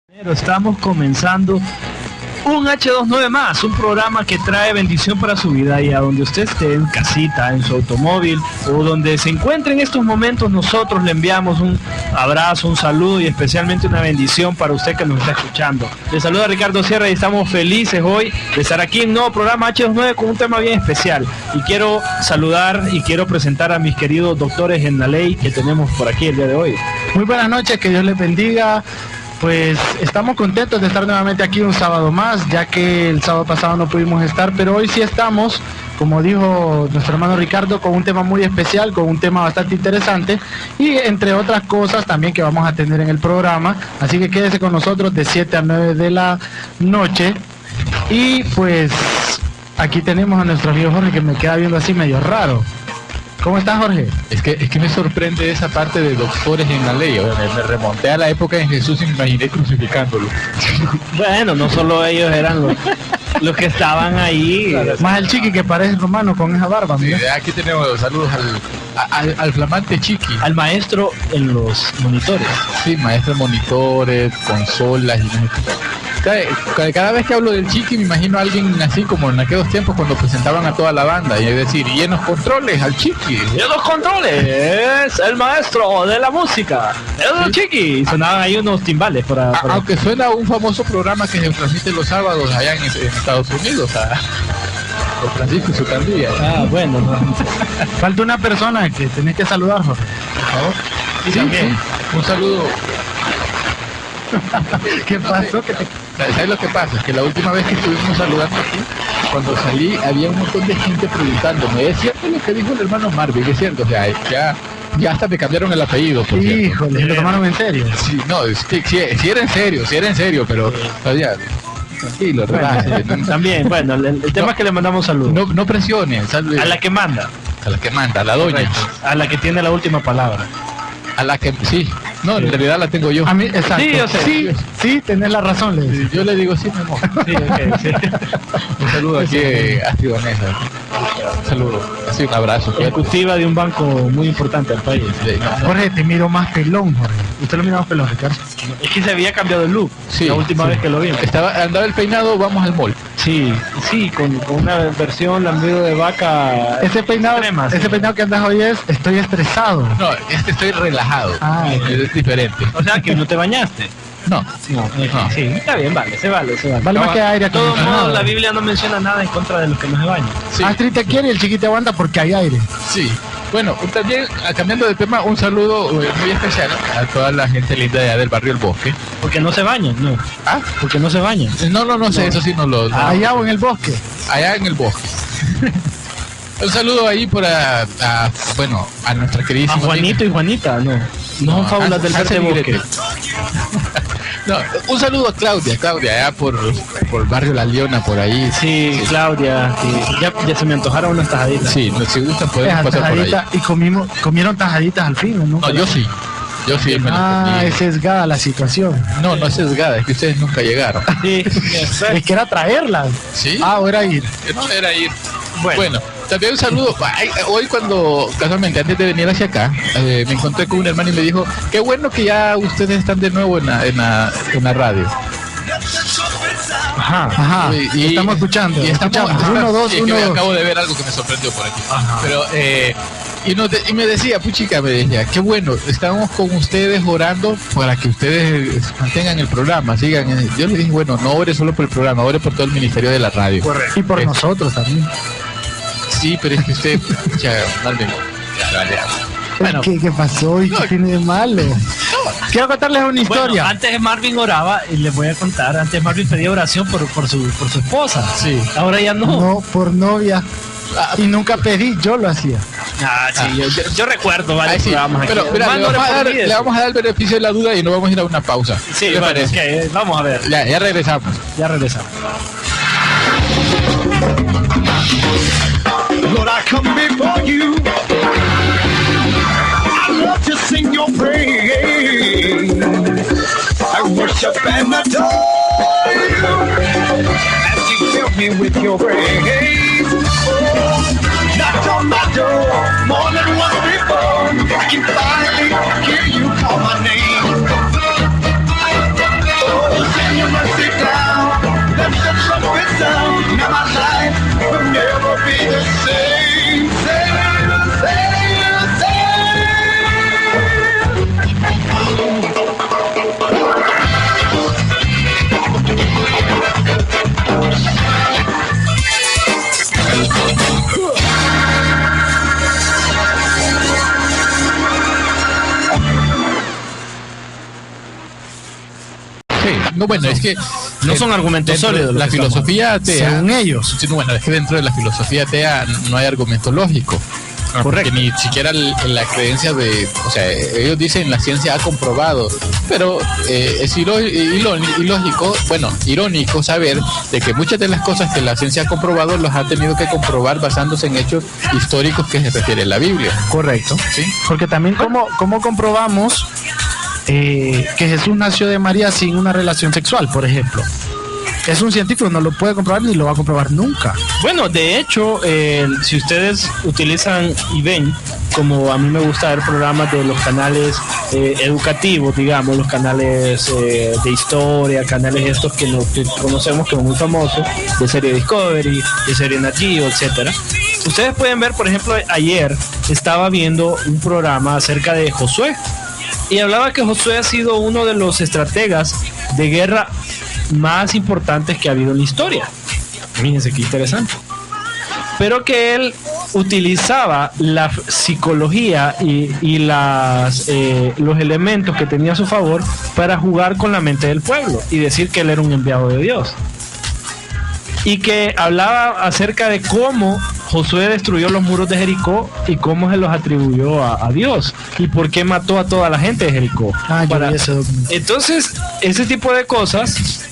Estamos comenzando un H29 más, un programa que trae bendición para su vida, y a donde usted esté, en casita, en su automóvil o donde se encuentre en estos momentos, nosotros le enviamos un abrazo, un saludo y especialmente una bendición para usted que nos está escuchando. Le saluda Ricardo Sierra y estamos felices hoy de estar aquí en un nuevo programa H29 con un tema bien especial, y quiero saludar y quiero presentar a mis queridos doctores en la ley que tenemos por aquí el día de hoy. Muy buenas noches, que Dios les bendiga. Pues estamos contentos de estar nuevamente aquí un sábado más, ya que el sábado pasado no pudimos estar, pero hoy sí estamos, como dijo nuestro hermano Ricardo, con un tema muy especial, con un tema bastante interesante y entre otras cosas también que vamos a tener en el programa. Así que quédese con nosotros de 7 a 9 de la noche. Y pues aquí tenemos a nuestro amigo Jorge, que me queda viendo así medio raro. ¿Cómo estás, Jorge? Es que me sorprende esa parte de doctores en la ley. Me remonté a la época en Jesús y me imaginé crucificándolo. Bueno, no solo ellos eran los que estaban ahí. Más el Chiqui, que parece romano con esa barba. Sí, aquí tenemos saludos al flamante Chiqui. Al maestro en los monitores. Sí, maestro en monitores, consolas y no sé qué. Cada vez que hablo del Chiqui me imagino a alguien así como en aquellos tiempos cuando presentaban a toda la banda, y es decir, y en los controles al Chiqui. Y en los controles es el maestro de la música, el Chiqui. Y sonaban ahí unos timbales para... Aunque suena un famoso programa que se transmite los sábados allá en Estados Unidos, por Francisco y su pandilla. Bueno. Falta una persona que tenés que saludar, Jorge, por favor. Sí. Un saludo. ¿Qué pasó? ¿Sabes lo que pasa? Es que la última vez que estuvimos saludando aquí, cuando salí había un montón de gente preguntándome, ¿es cierto lo que dijo el hermano Marvin? ¿Es cierto? O sea, ya hasta me cambiaron el apellido, por cierto. Híjole, ¿lo tomaron en serio? Sí, no, sí era en serio, pero todavía... Tranquilo, relájese. También, bueno, el tema es que le mandamos saludos. No presione. A la que manda. A la doña. Correcto. A la que tiene la última palabra. A la que, sí. No, en realidad la tengo yo. A mí, exacto. Sí, yo sé. Sí, tenés la razón, le digo. Yo le digo sí, mi amor. Sí, okay, sí. Un saludo aquí a Vanessa. Un saludo. Así un abrazo. Ejecutiva de un banco muy importante del país. Jorge, te miro más pelón, Jorge. ¿Usted lo mira más pelón, Ricardo? Es que se había cambiado el look. Sí, la última vez que lo vimos. Andaba el peinado, vamos al mall. Sí, con una versión lambido de vaca. Ese peinado que andas hoy es estoy estresado. No, estoy relajado. Es diferente. O sea que no te bañaste. No. Sí, está bien, se vale. Vale más que aire de todos acondicionado. modos, la Biblia no menciona nada en contra de los que no se bañan. Sí. Astrid te quiere y el Chiqui te aguanta porque hay aire. Sí. Bueno, también cambiando de tema, un saludo muy especial a toda la gente linda de allá del barrio El Bosque. Porque no se bañan, ¿no? Porque no se bañan. No sé, eso sí no lo... Allá o en el bosque. Allá en el bosque. Un saludo ahí a nuestra queridísima... A Juanito y Juanita, no son fábulas del verde bosque. No, un saludo a Claudia, allá por el barrio La Leona, por ahí. Sí, Claudia, sí. Ya se me antojaron unas tajaditas. Sí, si gustan podemos pasar por ahí. Y comieron tajaditas al fin, ¿no? No, yo sí. Es sesgada la situación. No es sesgada, es que ustedes nunca llegaron. Sí, es que era traerlas. ¿Sí? O era ir. No, era ir. Bueno, también un saludo. Hoy cuando, casualmente, antes de venir hacia acá, me encontré con un hermano y me dijo, qué bueno que ya ustedes están de nuevo en la radio. Ajá. Y estamos escuchando. Y estamos, uno, dos. Acabo de ver algo que me sorprendió por aquí. Ajá. Pero, y me decía, puchica, me decía, qué bueno, estamos con ustedes orando para que ustedes mantengan el programa, sigan. Yo le dije, bueno, no ore solo por el programa, ore por todo el ministerio de la radio. Correcto. Y por nosotros también. Sí, pero es que usted, bueno, ¿Qué pasó? ¿Y qué tiene de malo? Quiero contarles una historia. Bueno, antes Marvin oraba, y les voy a contar, antes Marvin pedía oración por su esposa. Sí. Ahora ya no. No, por novia. Y nunca pedí, yo lo hacía. Sí, yo recuerdo varios programas aquí. Pero mira, le vamos a dar el beneficio de la duda y nos vamos a ir a una pausa. Sí, okay, vamos a ver. Ya regresamos. Lord, I come before you. I love to sing your praise. I worship and adore you as you fill me with your grace. Knocked on my door more than once before. I can finally hear you call my name. Oh, Sí, no, bueno, es que No son argumentos dentro de sólidos. la filosofía atea, Según ellos. sí, no, bueno, es que dentro de la filosofía atea no hay argumento lógico. Correcto. Porque ni siquiera la creencia de, o sea, ellos dicen la ciencia ha comprobado, pero es ilógico, bueno, irónico saber de que muchas de las cosas que la ciencia ha comprobado los ha tenido que comprobar basándose en hechos históricos que se refiere a la Biblia. Correcto. ¿Sí? Porque también cómo comprobamos que Jesús nació de María sin una relación sexual, por ejemplo. Es un científico, no lo puede comprobar ni lo va a comprobar nunca. Bueno, de hecho, si ustedes utilizan y ven, como a mí me gusta ver programas de los canales educativos, digamos, los canales de historia, canales estos que conocemos como muy famosos, de serie Discovery, de serie Nat Geo, etcétera. Ustedes pueden ver, por ejemplo, ayer estaba viendo un programa acerca de Josué y hablaba que Josué ha sido uno de los estrategas de guerra más importantes que ha habido en la historia. Fíjense qué interesante. Pero que él utilizaba la psicología y los elementos que tenía a su favor para jugar con la mente del pueblo y decir que él era un enviado de Dios. Y que hablaba acerca de cómo Josué destruyó los muros de Jericó y cómo se los atribuyó a Dios y por qué mató a toda la gente de Jericó. Entonces, ese tipo de cosas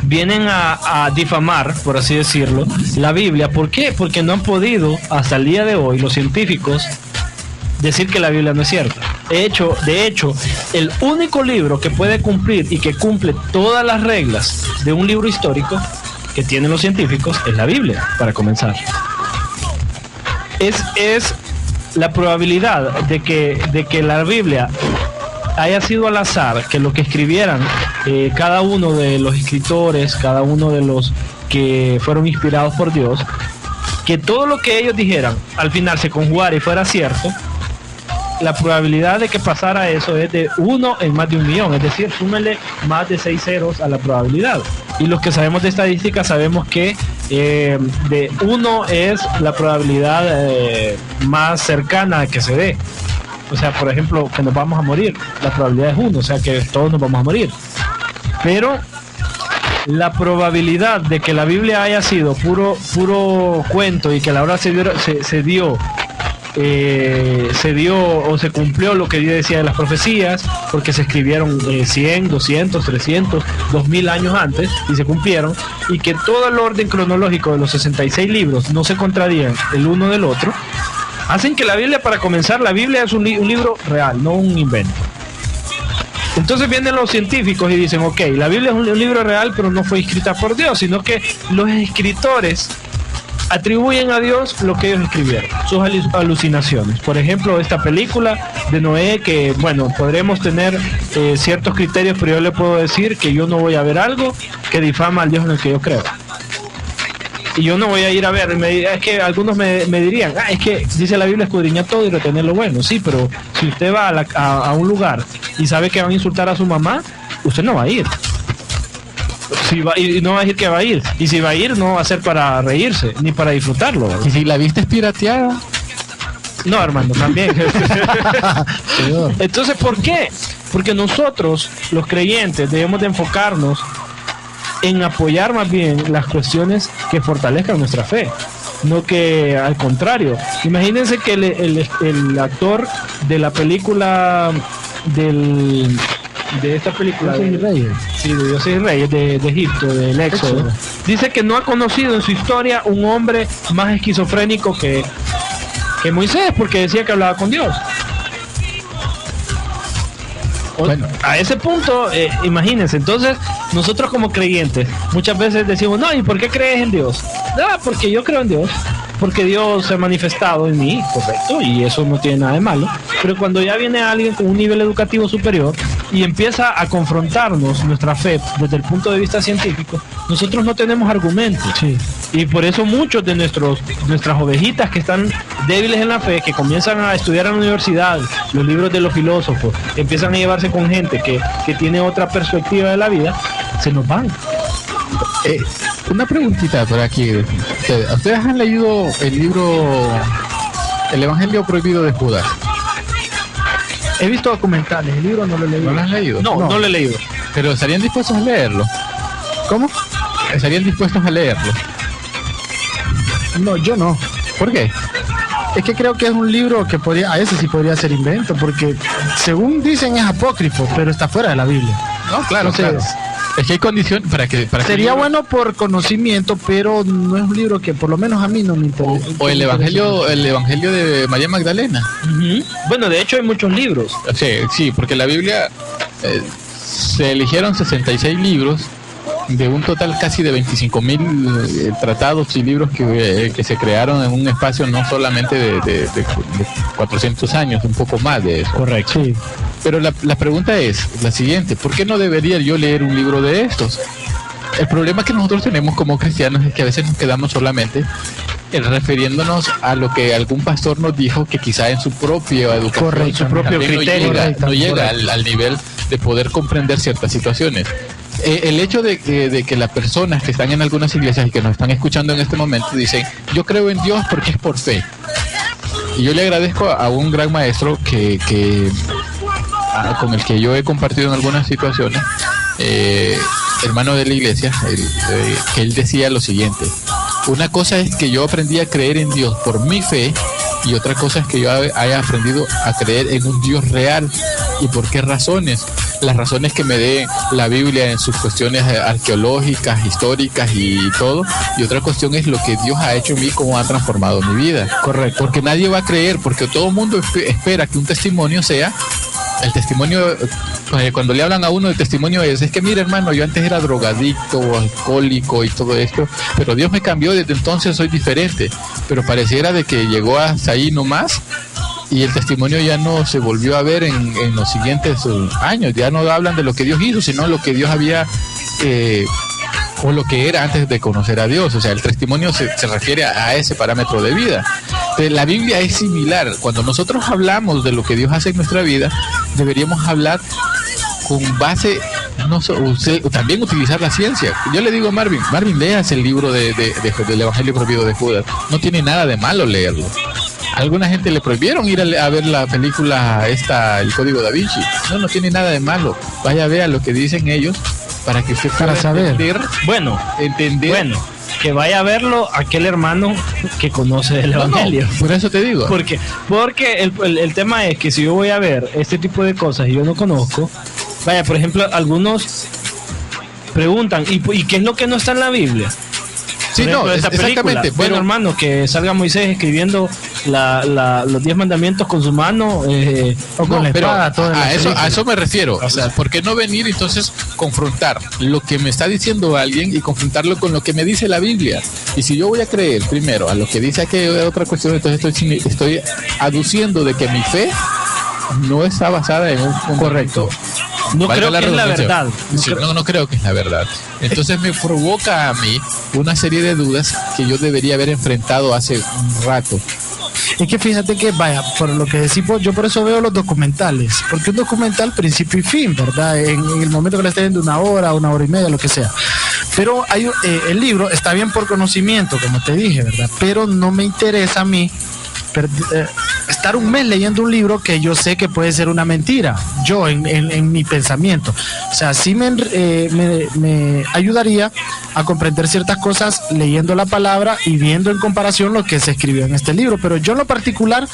vienen a difamar, por así decirlo, la Biblia. ¿Por qué? Porque no han podido, hasta el día de hoy, los científicos, decir que la Biblia no es cierta. De hecho, el único libro que puede cumplir y que cumple todas las reglas de un libro histórico que tienen los científicos es la Biblia, para comenzar. Es la probabilidad de que la Biblia haya sido al azar, que lo que escribieran cada uno de los escritores, cada uno de los que fueron inspirados por Dios, que todo lo que ellos dijeran al final se conjugara y fuera cierto, la probabilidad de que pasara eso es de 1 en más de 1.000.000, es decir, súmele más de 6 ceros a la probabilidad. Y los que sabemos de estadística sabemos que de 1 es la probabilidad más cercana a que se dé. O sea, por ejemplo, que nos vamos a morir, la probabilidad es 1, o sea que todos nos vamos a morir. Pero la probabilidad de que la Biblia haya sido puro cuento y que a la hora se dio o se cumplió lo que Dios decía de las profecías, porque se escribieron 100, 200, 300, 2000 años antes y se cumplieron, y que todo el orden cronológico de los 66 libros no se contradían el uno del otro, hacen que la Biblia, para comenzar, la Biblia es un libro real, no un invento. Entonces vienen los científicos y dicen, ok, la Biblia es un libro real, pero no fue escrita por Dios, sino que los escritores atribuyen a Dios lo que ellos escribieron, sus alucinaciones. Por ejemplo, esta película de Noé, que bueno, podremos tener ciertos criterios, pero yo le puedo decir que yo no voy a ver algo que difama al Dios en el que yo creo. Y yo no voy a ir a ver, es que algunos me dirían, es que dice la Biblia escudriñar todo y retener lo bueno. Sí, pero si usted va a un lugar y sabe que van a insultar a su mamá, usted no va a ir. Y no va a decir que va a ir. Y si va a ir, no va a ser para reírse, ni para disfrutarlo, ¿verdad? ¿Y si la viste pirateada? No, hermano, también. Entonces, ¿por qué? Porque nosotros, los creyentes, debemos de enfocarnos en apoyar más bien las cuestiones que fortalezcan nuestra fe, no que al contrario. Imagínense que el actor de la película de esta película Dioses y Reyes. Sí, de Dioses y Reyes de Egipto, del Éxodo, dice que no ha conocido en su historia un hombre más esquizofrénico que Moisés, porque decía que hablaba con Dios. Bueno, a ese punto, imagínense. Entonces, nosotros como creyentes muchas veces decimos, no, ¿y por qué crees en Dios? Porque yo creo en Dios, porque Dios se ha manifestado en mí, correcto, y eso no tiene nada de malo. Pero cuando ya viene alguien con un nivel educativo superior y empieza a confrontarnos nuestra fe desde el punto de vista científico, nosotros no tenemos argumentos. Sí. Y por eso muchos de nuestras ovejitas que están débiles en la fe, que comienzan a estudiar en la universidad los libros de los filósofos, empiezan a llevarse con gente que tiene otra perspectiva de la vida, se nos van. Una preguntita por aquí. ¿Ustedes han leído el libro El Evangelio Prohibido de Judas? He visto documentales, el libro no lo he leído. ¿No lo has leído? No lo he leído. Pero ¿estarían dispuestos a leerlo? ¿Cómo? ¿Estarían dispuestos a leerlo? No, yo no. ¿Por qué? Es que creo que es un libro que a ese sí podría ser invento, porque según dicen es apócrifo, pero está fuera de la Biblia. No, claro, Entonces, claro. Es que hay condiciones para que sería bueno por conocimiento, pero no es un libro que por lo menos a mí no me interesa. O el evangelio de María Magdalena. Bueno, de hecho hay muchos libros. Sí, porque la Biblia se eligieron 66 libros de un total casi de 25.000 tratados y libros que se crearon en un espacio no solamente de 400 años, un poco más de eso. Correcto. Sí. Pero la pregunta es la siguiente: ¿por qué no debería yo leer un libro de estos? El problema que nosotros tenemos como cristianos es que a veces nos quedamos solamente refiriéndonos a lo que algún pastor nos dijo, que quizá en su propia educación, Correcto, su propio criterio, no llega al nivel de poder comprender ciertas situaciones. El hecho de que las personas que están en algunas iglesias y que nos están escuchando en este momento dicen: yo creo en Dios porque es por fe. Y yo le agradezco a un gran maestro con el que yo he compartido en algunas situaciones, hermano de la iglesia, que él decía lo siguiente: una cosa es que yo aprendí a creer en Dios por mi fe, y otra cosa es que yo haya aprendido a creer en un Dios real. ¿Y por qué razones? Las razones que me dé la Biblia en sus cuestiones arqueológicas, históricas y todo. Y otra cuestión es lo que Dios ha hecho en mí, cómo ha transformado mi vida. Correcto. Porque nadie va a creer, porque todo el mundo espera que un testimonio sea... El testimonio, cuando le hablan a uno, el testimonio es que mira, hermano, yo antes era drogadicto o alcohólico y todo esto, pero Dios me cambió, desde entonces soy diferente. Pero pareciera de que llegó hasta ahí nomás, y el testimonio ya no se volvió a ver en los siguientes años. Ya no hablan de lo que Dios hizo, sino lo que Dios había o lo que era antes de conocer a Dios. O sea, el testimonio se refiere a ese parámetro de vida. La Biblia es similar. Cuando nosotros hablamos de lo que Dios hace en nuestra vida, deberíamos hablar con base, también utilizar la ciencia. Yo le digo a Marvin, leas el libro del Evangelio prohibido de Judas. No tiene nada de malo leerlo. A alguna gente le prohibieron ir a ver la película El Código Da Vinci. No tiene nada de malo. Vaya a ver lo que dicen ellos para que usted pueda entender. Bueno, que vaya a verlo aquel hermano que conoce el Evangelio. Por eso te digo. Porque el tema es que si yo voy a ver este tipo de cosas y yo no conozco, vaya, por ejemplo, algunos preguntan, ¿y qué es lo que no está en la Biblia? Sí, ejemplo, exactamente. Bueno, hermano, que salga Moisés escribiendo los 10 mandamientos con su mano o con la espada. A eso me refiero. O sea, ¿por qué no venir entonces confrontar lo que me está diciendo alguien y confrontarlo con lo que me dice la Biblia? Y si yo voy a creer primero a lo que dice aquella otra cuestión, entonces estoy aduciendo de que mi fe no está basada en un correcto. No creo que es la verdad. No creo que es la verdad. Entonces me provoca a mí una serie de dudas que yo debería haber enfrentado hace un rato. Es que fíjate que, vaya, por lo que decimos, yo por eso veo los documentales, porque un documental principio y fin, ¿verdad? En el momento que le esté viendo una hora y media, lo que sea. Pero el libro está bien por conocimiento, como te dije, ¿verdad? Pero no me interesa a mí estar un mes leyendo un libro que yo sé que puede ser una mentira, yo en mi pensamiento. O sea, sí me ayudaría a comprender ciertas cosas leyendo la palabra y viendo en comparación lo que se escribió en este libro, pero yo en lo particular,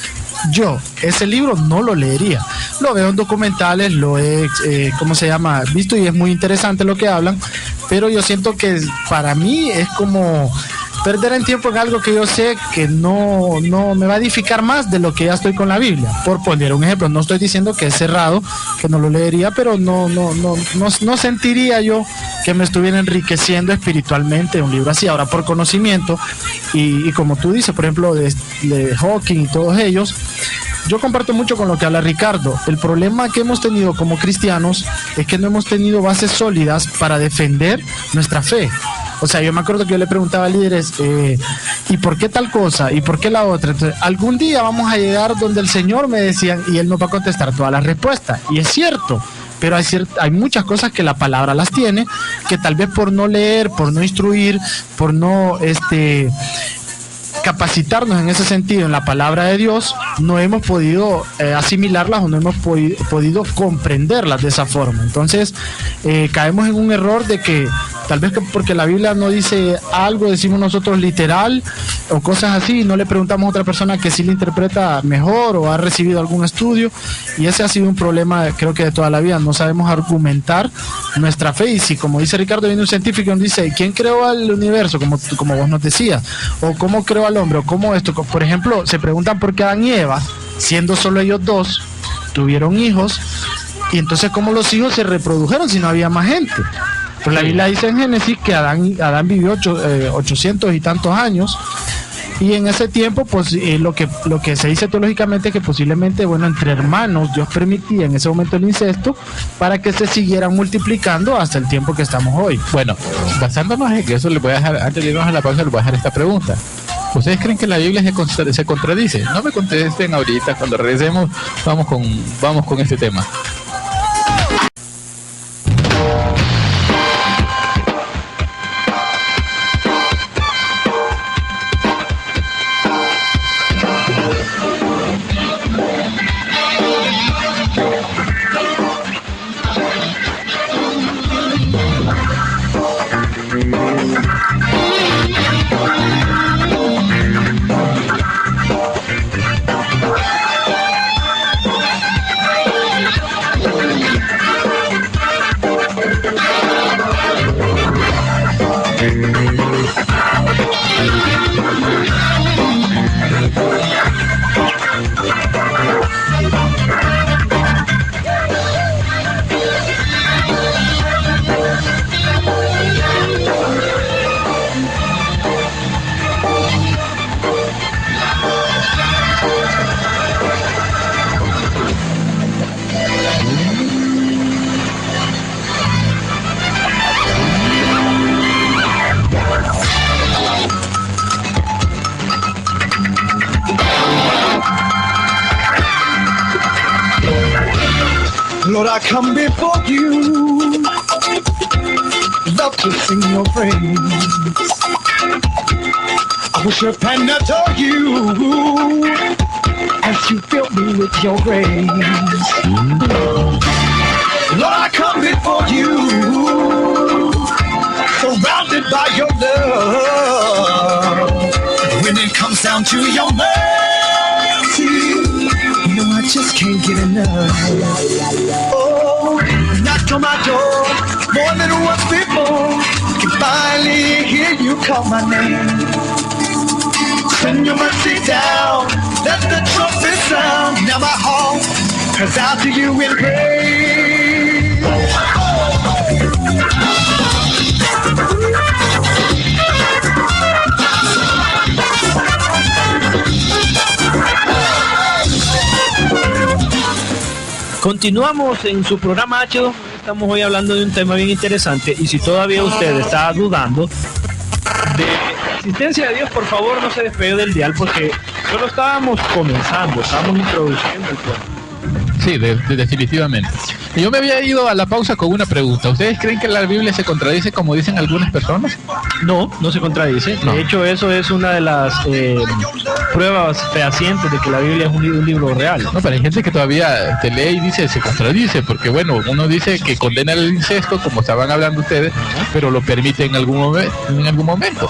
ese libro no lo leería. Lo veo en documentales, lo he visto, y es muy interesante lo que hablan, pero yo siento que para mí es como perder el tiempo en algo que yo sé que no me va a edificar más de lo que ya estoy con la Biblia. Por poner un ejemplo, no estoy diciendo que es cerrado, que no lo leería, pero no sentiría yo que me estuviera enriqueciendo espiritualmente un libro así. Ahora, por conocimiento, y como tú dices, por ejemplo, de Hawking y todos ellos, yo comparto mucho con lo que habla Ricardo. El problema que hemos tenido como cristianos es que no hemos tenido bases sólidas para defender nuestra fe. O sea, yo me acuerdo que yo le preguntaba a líderes, ¿y por qué tal cosa? ¿Y por qué la otra? Entonces, algún día vamos a llegar donde el Señor, me decían, y Él nos va a contestar todas las respuestas. Y es cierto, pero hay muchas cosas que la palabra las tiene, que tal vez por no leer, por no instruir, por no capacitarnos en ese sentido en la palabra de Dios, no hemos podido asimilarlas o no hemos podido comprenderlas de esa forma. Entonces caemos en un error de que tal vez porque la Biblia no dice algo, decimos nosotros literal o cosas así, y no le preguntamos a otra persona que sí le interpreta mejor o ha recibido algún estudio, y ese ha sido un problema creo que de toda la vida. No sabemos argumentar nuestra fe, y si como dice Ricardo, viene un científico y nos dice ¿quién creó al universo? Como vos nos decías, o cómo creó al hombre, o cómo esto, por ejemplo, se preguntan por qué Adán y Eva, siendo solo ellos dos, tuvieron hijos, y entonces cómo los hijos se reprodujeron si no había más gente. Pues la Biblia dice en Génesis que Adán vivió 800 y tantos años, y en ese tiempo pues lo que se dice teológicamente es que posiblemente, bueno, entre hermanos Dios permitía en ese momento el incesto para que se siguieran multiplicando hasta el tiempo que estamos hoy. Bueno, basándonos en eso, les voy a dejar, antes de irnos a la pausa, les voy a dejar esta pregunta. ¿Ustedes creen que la Biblia se contradice? No me contesten ahorita, cuando regresemos vamos con este tema. Lord, I come before you, love to sing your praise. I worship and adore you as you fill me with your grace. Lord, I come before you, surrounded by your love. When it comes down to your mercy, no, I just can't get enough. Oh, knock on my door more than once before. Can finally hear you call my name. Send your mercy down, let the trumpet sound. Now my heart cries out to you in praise. Continuamos en su programa H2. Estamos hoy hablando de un tema bien interesante, y si todavía usted está dudando de la existencia de Dios, por favor no se despegue del dial, porque solo estábamos comenzando, estábamos introduciendo el tema. Sí, definitivamente. Yo me había ido a la pausa con una pregunta. ¿Ustedes creen que la Biblia se contradice como dicen algunas personas? No, no se contradice. No. De hecho, eso es una de las pruebas fehacientes de que la Biblia es un libro real. No, pero hay gente que todavía te lee y dice se contradice, porque bueno, uno dice que condena el incesto, como estaban hablando ustedes, pero lo permite en algún momento.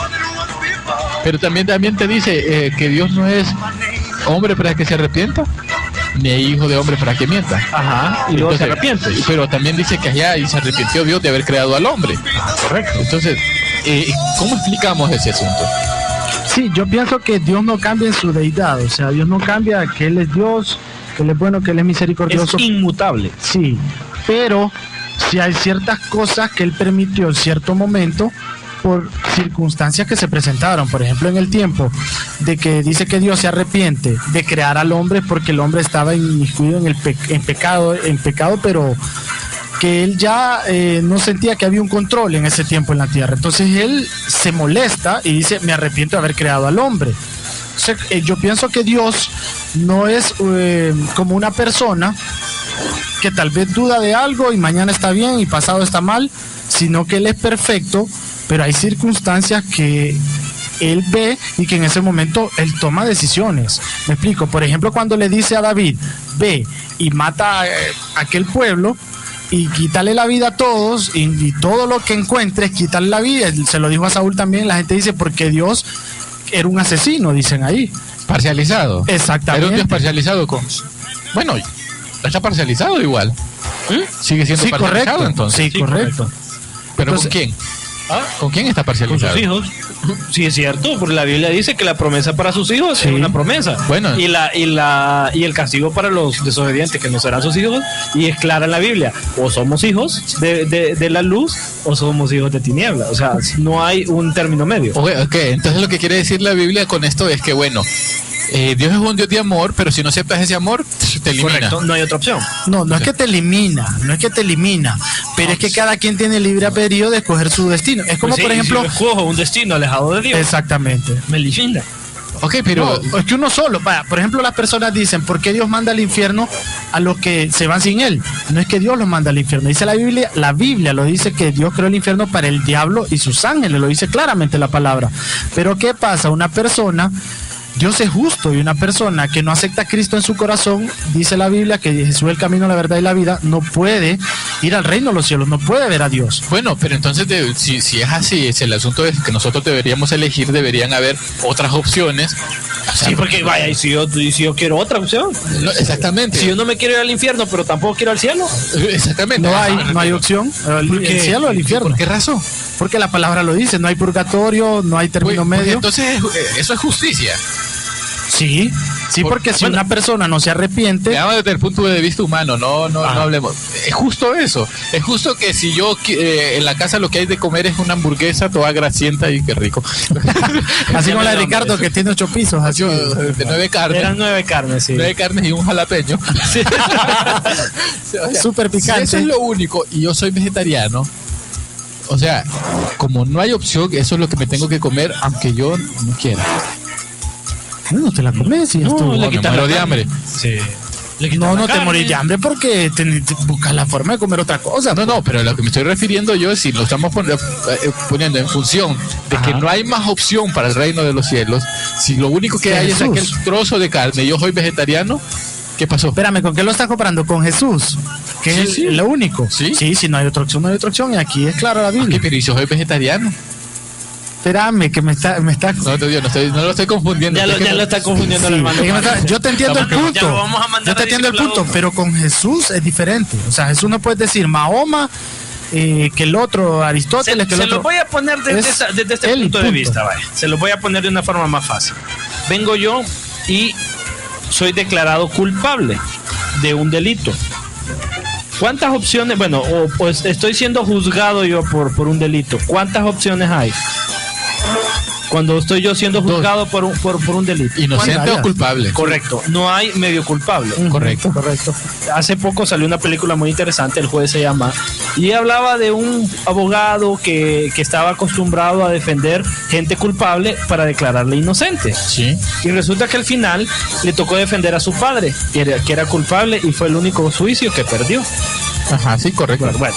Pero también te dice que Dios no es hombre para que se arrepienta, ni hijo de hombre para que mienta. Ajá, y luego se arrepiente. Pero también dice que allá y se arrepintió Dios de haber creado al hombre. Correcto. Entonces, ¿cómo explicamos ese asunto? Sí, yo pienso que Dios no cambia en su deidad, o sea, Dios no cambia que Él es Dios, que Él es bueno, que Él es misericordioso. Es inmutable. Sí, pero si hay ciertas cosas que Él permitió en cierto momento por circunstancias que se presentaron. Por ejemplo, en el tiempo de que dice que Dios se arrepiente de crear al hombre porque el hombre estaba inmiscuido en pecado, pero que él ya no sentía que había un control en ese tiempo en la tierra. Entonces él se molesta y dice, me arrepiento de haber creado al hombre. Entonces, yo pienso que Dios no es como una persona que tal vez duda de algo y mañana está bien y pasado está mal, sino que Él es perfecto, pero hay circunstancias que él ve y que en ese momento él toma decisiones. Me explico, por ejemplo, cuando le dice a David, ve y mata a aquel pueblo y quítale la vida a todos y todo lo que encuentres, quítale la vida. Se lo dijo a Saúl también. La gente dice porque Dios era un asesino, dicen ahí. Parcializado. Exactamente. Era un Dios parcializado con... Bueno, está parcializado igual. Sigue siendo Sí, parcializado correcto. entonces. Sí, correcto. ¿Pero Entonces, con quién? ¿Ah? ¿Con quién está Con parcializado? sus hijos. Sí, es cierto, porque la Biblia dice que la promesa para sus hijos Sí. es una promesa. Bueno. Y el castigo para los desobedientes, que no serán sus hijos, y es clara en la Biblia. O somos hijos de la luz, o somos hijos de tiniebla. O sea, no hay un término medio. Ok, entonces lo que quiere decir la Biblia con esto es que, bueno, Dios es un Dios de amor, pero si no aceptas ese amor, te elimina. Correcto, no hay otra opción. no es que te elimina, pero es que cada quien tiene libre albedrío de escoger su destino. Es como, Pues sí, por ejemplo, si yo escojo un destino alejado de Dios, exactamente. me elimina. Ok, pero... No, es que uno solo, vaya, por ejemplo, las personas dicen, ¿por qué Dios manda al infierno a los que se van sin él? No es que Dios los manda al infierno, dice la Biblia lo dice que Dios creó el infierno para el diablo y sus ángeles, lo dice claramente la palabra. Pero ¿qué pasa? Una persona, Dios es justo, y una persona que no acepta a Cristo en su corazón, dice la Biblia que Jesús es el camino, la verdad y la vida, no puede ir al reino de los cielos, no puede ver a Dios. Bueno, pero entonces si es así, el asunto es que nosotros deberíamos elegir, deberían haber otras opciones. O sea, Sí, porque vaya, y si yo quiero otra opción. no, exactamente. Si yo no me quiero ir al infierno, pero tampoco quiero al cielo. Exactamente. No hay opción, el cielo o el infierno. ¿Por qué razón? Porque la palabra lo dice, no hay purgatorio, no hay término Pues, medio. entonces eso es justicia. Sí, porque si una persona no se arrepiente, Veamos desde el punto de vista humano, no hablemos. Es justo eso. Es justo que si yo en la casa lo que hay de comer es una hamburguesa toda grasienta y qué rico. así como la de me da Ricardo hambre. que tiene 8 pisos, así. De 9 carnes. Eran 9 carnes, sí. 9 carnes y un jalapeño. Súper Si picante. eso es lo único y yo soy vegetariano, o sea, como no hay opción, eso es lo que me tengo que comer aunque yo no quiera. No te la comes y No, esto. le me quitas muero la de carne. hambre. Sí. Le quitas No, la no te carne. morís de hambre porque buscas la forma de comer otra cosa. No, pero lo que me estoy refiriendo yo es si lo estamos poniendo en función de que Ajá. no hay más opción para el reino de los cielos, si lo único que De hay Jesús. es aquel trozo de carne y yo soy vegetariano, ¿qué pasó? Espérame, ¿con qué lo estás comparando? Con Jesús, que Sí, es sí. lo único. Sí. Si no hay otra opción, no hay otra opción. Y aquí es claro la ¿Qué Biblia. pero y si soy vegetariano? Espérame, que me está No, no lo estoy confundiendo. Ya lo está confundiendo Sí, el hermano. es que yo te entiendo el Ya lo punto. vamos a mandar Yo te a entiendo el discipulado. punto, pero con Jesús es diferente. O sea, Jesús no puede decir Mahoma, que el otro, Aristóteles, que el Se otro. lo voy a poner desde Es este el punto de punto. vista, vaya. Se lo voy a poner de una forma más fácil. Vengo yo y soy declarado culpable de un delito. ¿Cuántas opciones? Bueno, pues estoy siendo juzgado yo por un delito. ¿Cuántas opciones hay? Cuando estoy yo siendo juzgado por un delito. ¿Inocente ¿Cuántas? o culpable? Correcto, no hay medio culpable. Correcto. Correcto. Hace poco salió una película muy interesante, El juez se llama, y hablaba de un abogado que estaba acostumbrado a defender gente culpable para declararle inocente. Sí. Y resulta que al final le tocó defender a su padre, que era culpable y fue el único juicio que perdió. Ajá, sí, correcto. Bueno,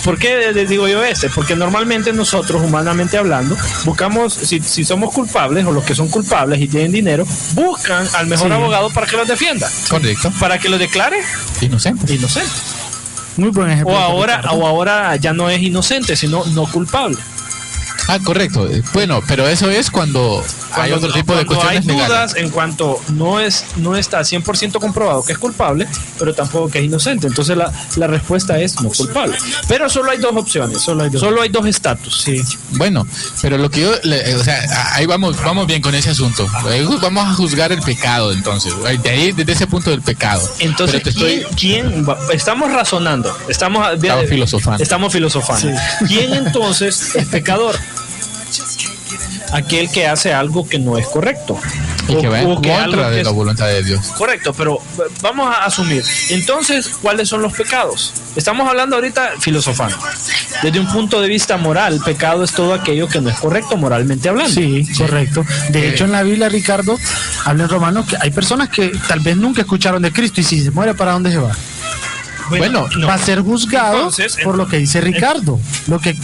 ¿por qué les digo yo Porque normalmente nosotros, humanamente hablando, buscamos, si somos culpables o los que son culpables y tienen dinero, buscan al mejor Sí. abogado para que los defienda, Correcto. para que los declare Inocente. inocente. Muy buen ejemplo. O ahora ya no es inocente, sino no culpable. Ah, correcto. Bueno, pero eso es cuando hay otro tipo de Cuando hay cuestiones legales. dudas en cuanto no está 100% comprobado que es culpable, pero tampoco que es inocente. Entonces la respuesta es no culpable. Pero solo hay dos opciones, solo hay dos estatus. Sí. Bueno, pero lo que yo, o sea, ahí vamos bien con ese asunto. Vamos a juzgar el pecado, entonces. De ahí, desde ese punto del pecado. Entonces, Pero te estoy... ¿quién va? Estamos razonando, estamos filosofando. Estamos filosofando. ¿Quién entonces es pecador? Aquel que hace algo que no es correcto. Y que va en O que algo contra que de es- la voluntad de Dios. Correcto, pero vamos a asumir. Entonces, ¿cuáles son los pecados? Estamos hablando ahorita filosofando. Desde un punto de vista moral, pecado es todo aquello que no es correcto moralmente hablando. Sí, correcto. De hecho, en la Biblia, Ricardo, habla en Romanos que hay personas que tal vez nunca escucharon de Cristo y si se muere, ¿para dónde se va? Bueno, no. Va a ser juzgado Entonces, por lo que dice Ricardo. Lo que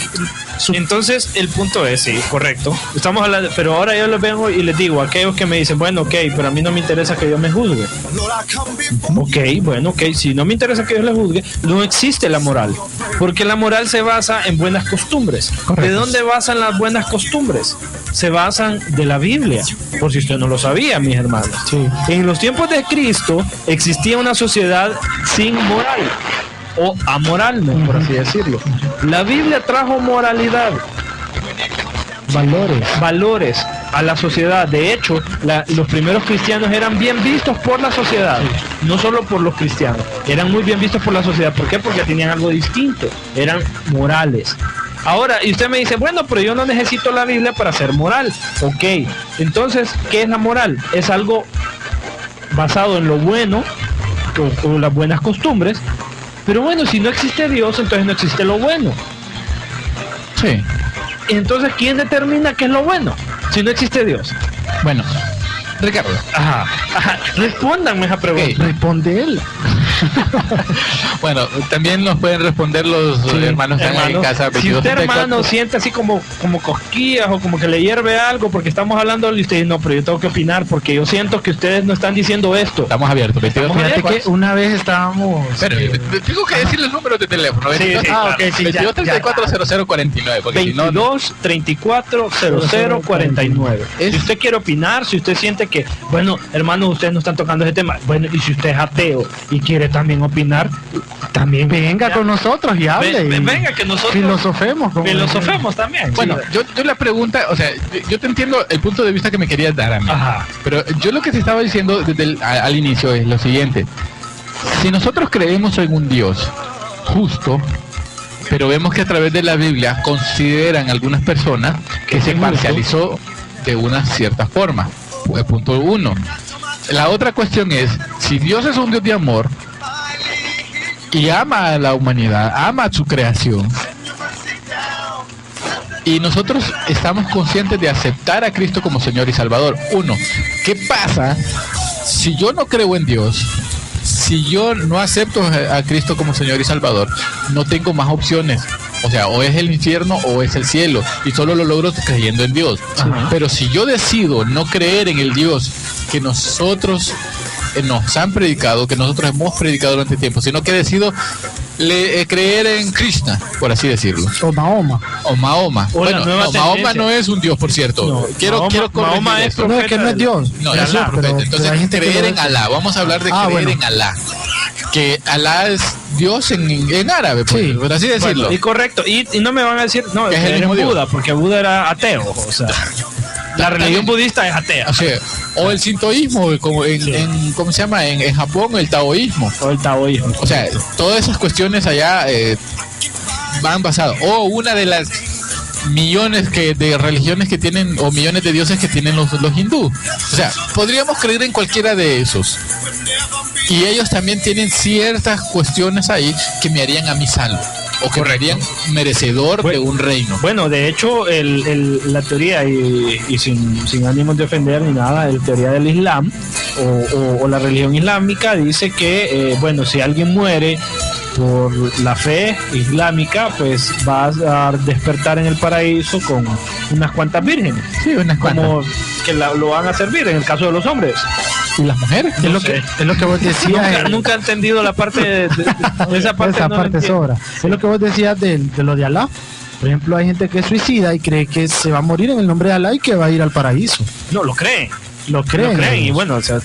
Entonces, el punto es, sí, correcto. Estamos hablando, pero ahora yo les vengo y les digo a aquellos que me dicen, bueno, ok, pero a mí no me interesa que Dios me juzgue. Ok, bueno, ok, si no me interesa que Dios le juzgue, no existe la moral. Porque la moral se basa en buenas costumbres. Correcto. ¿De dónde basan las buenas costumbres? Se basan de la Biblia, por si usted no lo sabía, mis hermanos. Sí. En los tiempos de Cristo existía una sociedad sin moral o amoral, ¿no? Por así decirlo. La Biblia trajo moralidad, valores a la sociedad. De hecho, los primeros cristianos eran bien vistos por la sociedad, no solo por los cristianos, eran muy bien vistos por la sociedad. ¿Por qué? Porque tenían algo distinto, eran morales. Ahora, y usted me dice, bueno, pero yo no necesito la Biblia para ser moral. Ok, entonces, ¿qué es la moral? Es algo basado en lo bueno, o las buenas costumbres. Pero bueno, si no existe Dios, entonces no existe lo bueno. Sí. Entonces, ¿quién determina qué es lo bueno? Si no existe Dios. Bueno, Ricardo. Ajá. Respóndanme esa pregunta. Ok. Responde él. Bueno, también nos pueden responder los hermanos que están en casa. Si usted, 22, hermano, 34. siente así como cosquillas o como que le hierve algo porque estamos hablando y usted dice, no, pero yo tengo que opinar porque yo siento que ustedes no están diciendo esto. Estamos abiertos. 22, Estamos Fíjate 34. que una vez estábamos... Pero tengo que decir los números de teléfono. Sí, 22, sí, Ah, ok, sí, 22 ya, 34 00 49. Porque si no, 22 34 00 49. Es- Si usted quiere opinar, si usted siente que, bueno, hermanos, ustedes no están tocando ese tema, bueno, y si usted es ateo y quiere también opinar, también Venga con nosotros y hable. venga que nosotros filosofemos. como filosofemos también. Bueno, yo la pregunta, o sea, yo te entiendo el punto de vista que me querías dar a mí. Ajá. Pero yo lo que te estaba diciendo desde al inicio es lo siguiente. Si nosotros creemos en un Dios justo, pero vemos que a través de la Biblia consideran algunas personas que se parcializó de una cierta forma. Pues, punto uno. La otra cuestión es, si Dios es un Dios de amor y ama a la humanidad, ama a su creación, y nosotros estamos conscientes de aceptar a Cristo como Señor y Salvador. Uno, ¿qué pasa si yo no creo en Dios? Si yo no acepto a Cristo como Señor y Salvador, no tengo más opciones. O sea, o es el infierno o es el cielo. Y solo lo logro creyendo en Dios. Ajá. Pero si yo decido no creer en el Dios que nosotros nos han predicado, que nosotros hemos predicado durante tiempo, sino que decido creer en Krishna, por así decirlo, O Mahoma. o Mahoma. O la Bueno, nueva no, Mahoma tendencia. no es un dios, por cierto. No, quiero Mahoma corregir es eso. No, es que no es Dios. No, Es es un Alá, profeta. pero Entonces, hay gente que creer lo en dice. Alá. Vamos a hablar de Ah, creer bueno. en Alá. Que Alá es Dios en árabe, pues, Sí. por así decirlo. Bueno, y correcto, y no me van a decir, no, Que es el creer mismo en Dios. Buda, porque Buda era ateo, o sea, la religión budista es atea, O sea, o el sintoísmo, como en ¿cómo se llama? En Japón, el taoísmo. o el taoísmo. O sea, todas esas cuestiones allá van basadas. O una de las millones de religiones que tienen, o millones de dioses que tienen los hindú. O sea, podríamos creer en cualquiera de esos. Y ellos también tienen ciertas cuestiones ahí que me harían a mí salvo. O que me harían merecedor de un reino. Bueno, de hecho, la teoría, y sin ánimos de ofender ni nada, la teoría del Islam o la religión islámica dice que, bueno, si alguien muere por la fe islámica, pues va a despertar en el paraíso con unas cuantas vírgenes, Sí, unas como que lo van a servir en el caso de los hombres. ¿Y las mujeres? Es lo que vos decías. Nunca he entendido la parte de esa parte. Esa no la parte entiendo. sobra. Es lo que vos decías de lo de Alá. Por ejemplo, hay gente que es suicida y cree que se va a morir en el nombre de Alá y que va a ir al paraíso. No, lo creen. Lo creen. Lo creen, y ellos. bueno, o sea,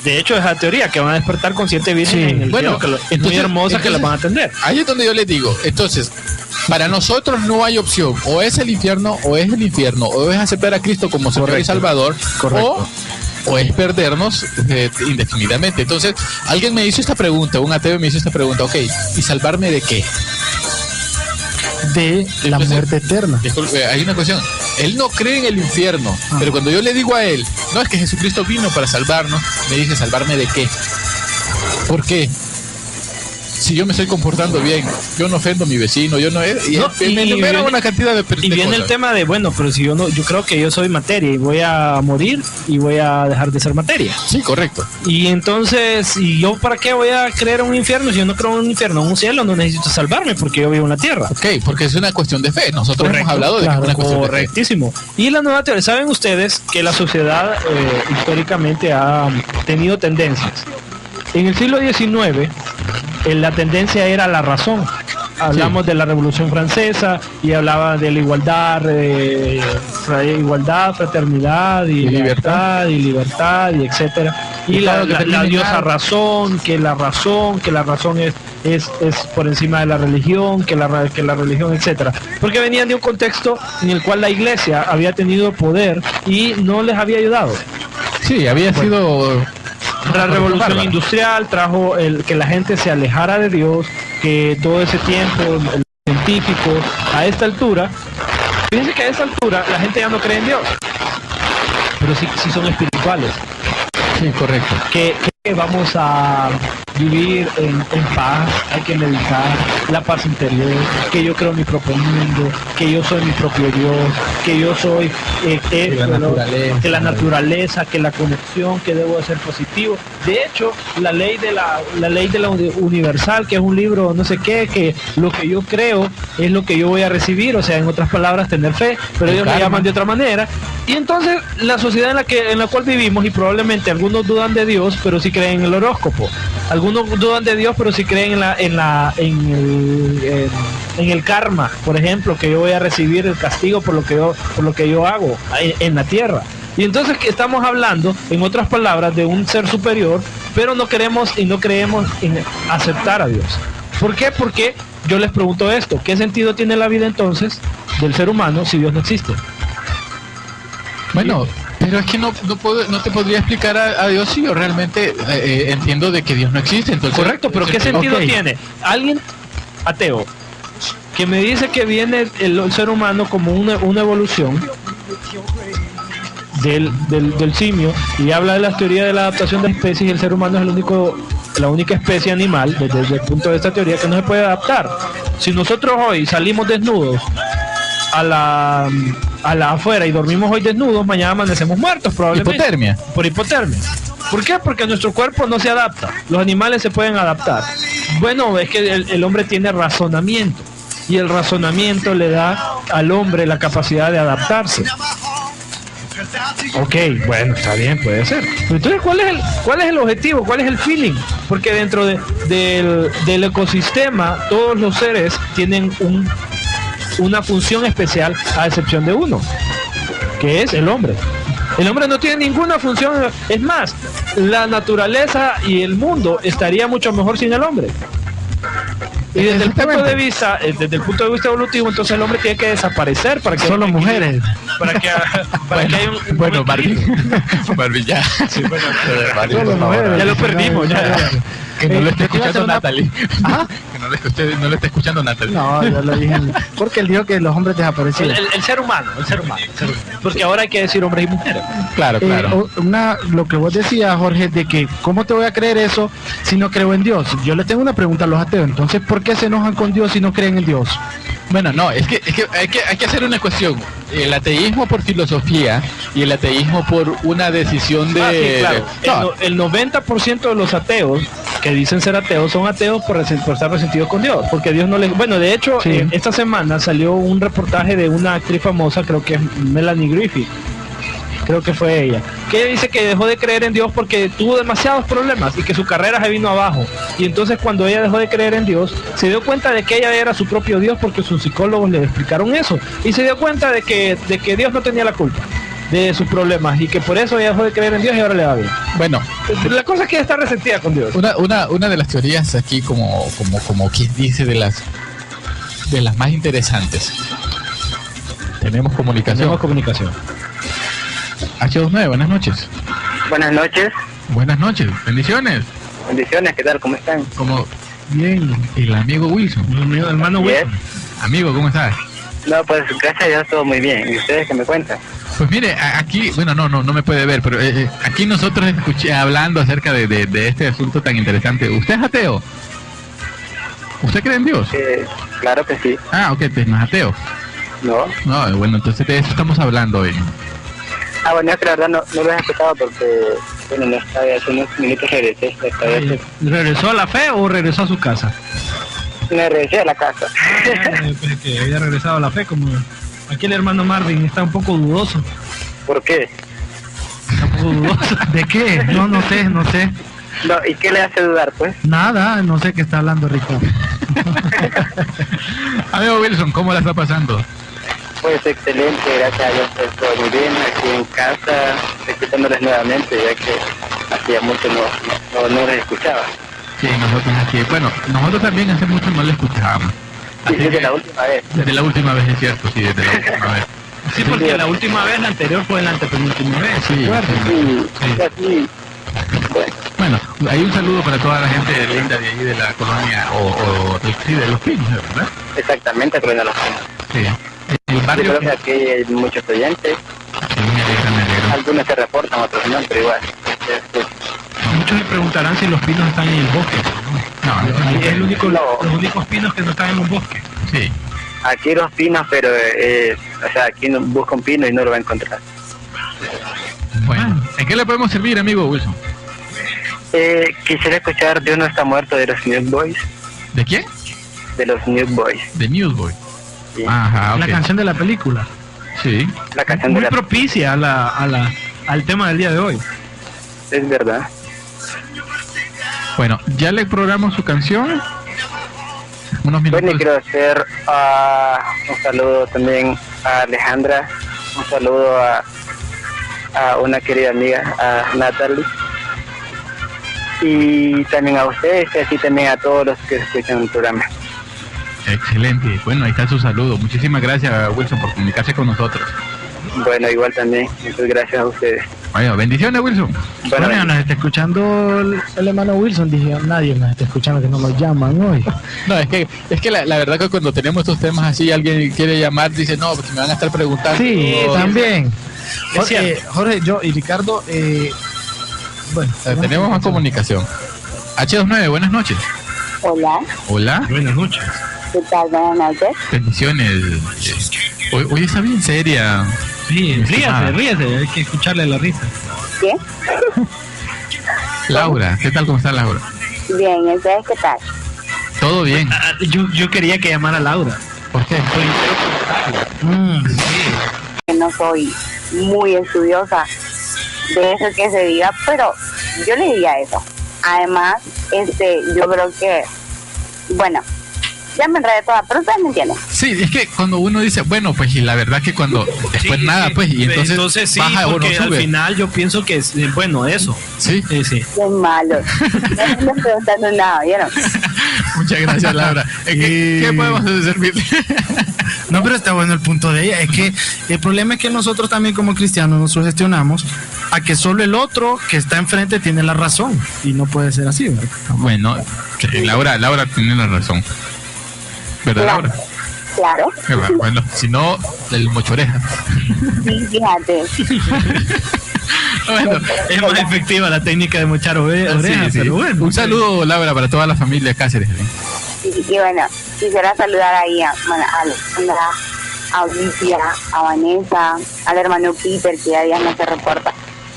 de hecho esa teoría que van a despertar con 7 vírgenes Sí. en el Bueno, cielo, muy entonces- hermosas que las van a atender. Ahí es donde yo les digo, entonces, para nosotros no hay opción, o es el infierno, o es el infierno, o es aceptar a Cristo como Señor y Correcto. Salvador, Correcto. o es perdernos indefinidamente. Entonces, alguien me hizo esta pregunta, un ateo me hizo esta pregunta, ok, ¿y salvarme de qué? De la Entonces, muerte eterna. Disculpe, hay una cuestión, él no cree en el infierno, pero cuando yo le digo a él, no, es que Jesucristo vino para salvarnos, me dice, ¿salvarme de qué? ¿Por qué? si yo me estoy comportando bien, yo no ofendo a mi vecino, yo no... me enumera una cantidad de y viene cosas. el tema de, bueno, pero si yo no, yo creo que yo soy materia y voy a morir y voy a dejar de ser materia. Sí, correcto. Y entonces, ¿y yo para qué voy a creer en un infierno si yo no creo en un infierno, en un cielo? No necesito salvarme porque yo vivo en la tierra. Ok, porque es una cuestión de fe. Nosotros hemos hablado de que es una cuestión de fe. Correctísimo. Y la nueva teoría, ¿saben ustedes que la sociedad históricamente ha tenido tendencias? En el siglo XIX, la tendencia era la razón. Hablamos de la Revolución Francesa y hablaba de la igualdad, fraternidad y libertad y etcétera. Y la diosa razón, que la razón es por encima de la religión, que la religión, etcétera. Porque venían de un contexto en el cual la iglesia había tenido poder y no les había ayudado. Sí, había sido... La revolución industrial trajo que la gente se alejara de Dios, que todo ese tiempo, los científicos, a esta altura, fíjense que a esta altura la gente ya no cree en Dios, pero sí son espirituales. Sí, correcto. Que vamos a vivir en paz, hay que meditar, la paz interior, que yo creo mi propio mundo, que yo soy mi propio Dios, que yo soy que la naturaleza, que la conexión, que debo de ser positivo. De hecho, la ley de la universal, que es un libro no sé qué, que lo que yo creo es lo que yo voy a recibir, o sea, en otras palabras, tener fe, pero ellos lo llaman de otra manera. Y entonces la sociedad en la cual vivimos, y probablemente algunos dudan de Dios, pero sí creen en el horóscopo. Algunos dudan de Dios, pero sí creen en el karma, por ejemplo, que yo voy a recibir el castigo por lo que yo hago en la tierra. Y entonces estamos hablando, en otras palabras, de un ser superior, pero no queremos y no creemos en aceptar a Dios. ¿Por qué? Porque yo les pregunto esto: ¿qué sentido tiene la vida entonces del ser humano si Dios no existe? Bueno, pero es que no te podría explicar a Dios si yo realmente entiendo de que Dios no existe. Entonces, correcto, pero ¿qué sentido tiene? Alguien ateo que me dice que viene el ser humano como una evolución del simio, y habla de las teorías de la adaptación de especies, y el ser humano es la única especie animal desde el punto de esta teoría que no se puede adaptar. Si nosotros hoy salimos desnudos a la afuera y dormimos hoy desnudos, mañana amanecemos muertos probablemente. Hipotermia. Por hipotermia. ¿Por qué? Porque nuestro cuerpo no se adapta. Los animales se pueden adaptar. Bueno, es que el hombre tiene razonamiento, y el razonamiento le da al hombre la capacidad de adaptarse. Ok, bueno, está bien, puede ser. Entonces, ¿cuál es el objetivo? ¿Cuál es el feeling? Porque dentro del ecosistema, todos los seres tienen una función especial, a excepción de uno, que es el hombre. El hombre no tiene ninguna función. Es más, la naturaleza y el mundo estaría mucho mejor sin el hombre. Y desde el punto de vista evolutivo, entonces el hombre tiene que desaparecer para que solo mujeres, para que haya un bueno, Barbie ya. Sí, bueno, Barbie, ya lo perdimos, ya. Que no lo esté escuchando Natalie. ¿Ah? Que no lo esté escuchando Natalie. No, yo lo dije. Porque él dijo que los hombres desaparecieron. El ser humano. Porque ahora hay que decir hombres y mujeres. Claro. Lo que vos decías, Jorge, de que ¿cómo te voy a creer eso si no creo en Dios? Yo le tengo una pregunta a los ateos. Entonces, ¿por qué se enojan con Dios si no creen en Dios? Bueno, no, es que hay que hacer una cuestión. El ateísmo por filosofía y el ateísmo por una decisión de... Sí, claro. El 90% de los ateos que dicen ser ateos son ateos por estar resentidos con Dios, porque Dios no les... Bueno, de hecho, sí. Esta semana salió un reportaje de una actriz famosa, creo que es Melanie Griffith, creo que fue ella, que dice que dejó de creer en Dios porque tuvo demasiados problemas y que su carrera se vino abajo. Y entonces cuando ella dejó de creer en Dios, se dio cuenta de que ella era su propio Dios, porque sus psicólogos le explicaron eso, y se dio cuenta de que Dios no tenía la culpa de sus problemas, y que por eso ella dejó de creer en Dios y ahora le va bien. Bueno, la cosa es que ella está resentida con Dios. Una de las teorías aquí, como quien dice, de las más interesantes. Tenemos comunicación. H29, buenas noches. Buenas noches. Buenas noches, bendiciones. Bendiciones, ¿qué tal? ¿Cómo están? Como bien, el amigo Wilson. Mi hermano Wilson. Amigo, ¿cómo estás? No, pues gracias a Dios todo muy bien. ¿Y ustedes qué me cuentan? Pues mire, aquí, bueno, no me puede ver, pero aquí nosotros hablando acerca de este asunto tan interesante. ¿Usted es ateo? ¿Usted cree en Dios? Claro que sí. Ah, ok, pues no es ateo. ¿No? No, bueno, entonces de eso estamos hablando hoy. Bueno, es que la verdad no lo he escuchado porque, bueno, no estaba hace unos minutos regresé. ¿Regresó a la fe o regresó a su casa? Me regresé a la casa. Pues que había regresado a la fe, como aquí el hermano Marvin está un poco dudoso. ¿Por qué? Está un poco dudoso. ¿De qué? No sé. No, ¿y qué le hace dudar, pues? Nada, no sé qué está hablando Ricardo. Amigo Wilson, ¿cómo la está pasando? Pues excelente, gracias a Dios, pues, todo muy bien, aquí en casa, escuchándoles nuevamente, ya que hacía mucho no les escuchaba. Sí, nosotros aquí, bueno, nosotros también hace mucho no le escuchábamos. Sí, Así desde que- la última vez. Desde la última vez, es cierto, sí, desde la última vez. Sí, porque la última vez, la anterior fue la antepenúltima vez. Sí, Sí, así, Bueno, hay un saludo para toda la gente linda de ahí de la colonia, sí, de Los Pinos, ¿verdad? exactamente, pero no lo hacemos. Sí. El Yo barrio creo que... que aquí hay muchos oyentes, Sí, me alegro. algunos se reportan, otros no, pero igual. Muchos se preguntarán si los pinos están en el bosque. No, Ahí es el único, No. los únicos pinos que no están en un bosque. sí. Aquí los pinos, pero, o sea, aquí no busca un pino y no lo va a encontrar. Bueno, ¿en qué le podemos servir, amigo Wilson? Quisiera escuchar Dios no está muerto de los New Boys, ¿De quién? de los New Boys. De Newsboy. Sí. Ajá, La ok. canción de la película. Sí. La canción de Muy la... propicia al tema del día de hoy. Es verdad. Bueno, ya le programamos su canción. Unos minutos. Bueno, y quiero hacer un saludo también a Alejandra, un saludo a una querida amiga, a Natalie, y también a ustedes, y así también a todos los que escuchan el programa. Excelente. Bueno, ahí está su saludo. Muchísimas gracias, Wilson, por comunicarse con nosotros. Bueno, igual también, muchas gracias a ustedes. Bueno, bendiciones, Wilson. Bueno, Bueno, nos está escuchando el hermano Wilson, dije, nadie nos está escuchando, que no nos llaman hoy. No, es que la verdad que cuando tenemos estos temas así, alguien quiere llamar, dice, no, porque me van a estar preguntando. Sí, Oh, también. Es Jorge, cierto. Jorge, yo y Ricardo, bueno, tenemos más comunicación. H29, buenas noches. Hola, Hola, Buenas noches. ¿qué tal? Buenas noches. bendiciones. Hoy está bien seria. Sí, Estimada. ríase, hay que escucharle la risa. ¿Bien? Laura, ¿qué tal? ¿Cómo está Laura? Bien, ¿y ustedes qué tal? Todo bien. Yo quería que llamara a Laura. ¿Por qué? Que no soy muy estudiosa de eso que se diga, pero yo le diría eso. Además, yo creo que, bueno, ya me enredé toda, pero ustedes me entienden. Sí, es que cuando uno dice, bueno, pues y la verdad que cuando después Sí, nada, sí. pues, y entonces, sí, baja o no porque al sube. final yo pienso que es bueno eso. Sí, Sí. Qué malo. No me estoy preguntando nada, ¿vieron? muchas gracias, Laura. ¿Qué podemos servir? no, pero está bueno el punto de ella. Es que el problema es que nosotros también como cristianos nos sugestionamos a que solo el otro que está enfrente tiene la razón. Y no puede ser así, ¿verdad? Bueno, sí, Laura tiene la razón. ¿Verdad, Claro. Laura? Claro. Bueno, si no, el mochoreja. Sí, fíjate. Bueno, Es más efectiva la técnica de mochar orejas, sí, sí. pero bueno. Un saludo, Laura, para toda la familia Cáceres. Y bueno, quisiera saludar ahí a Alexandra, a Olivia, a Vanessa, al hermano Peter, que ya días no se reporta.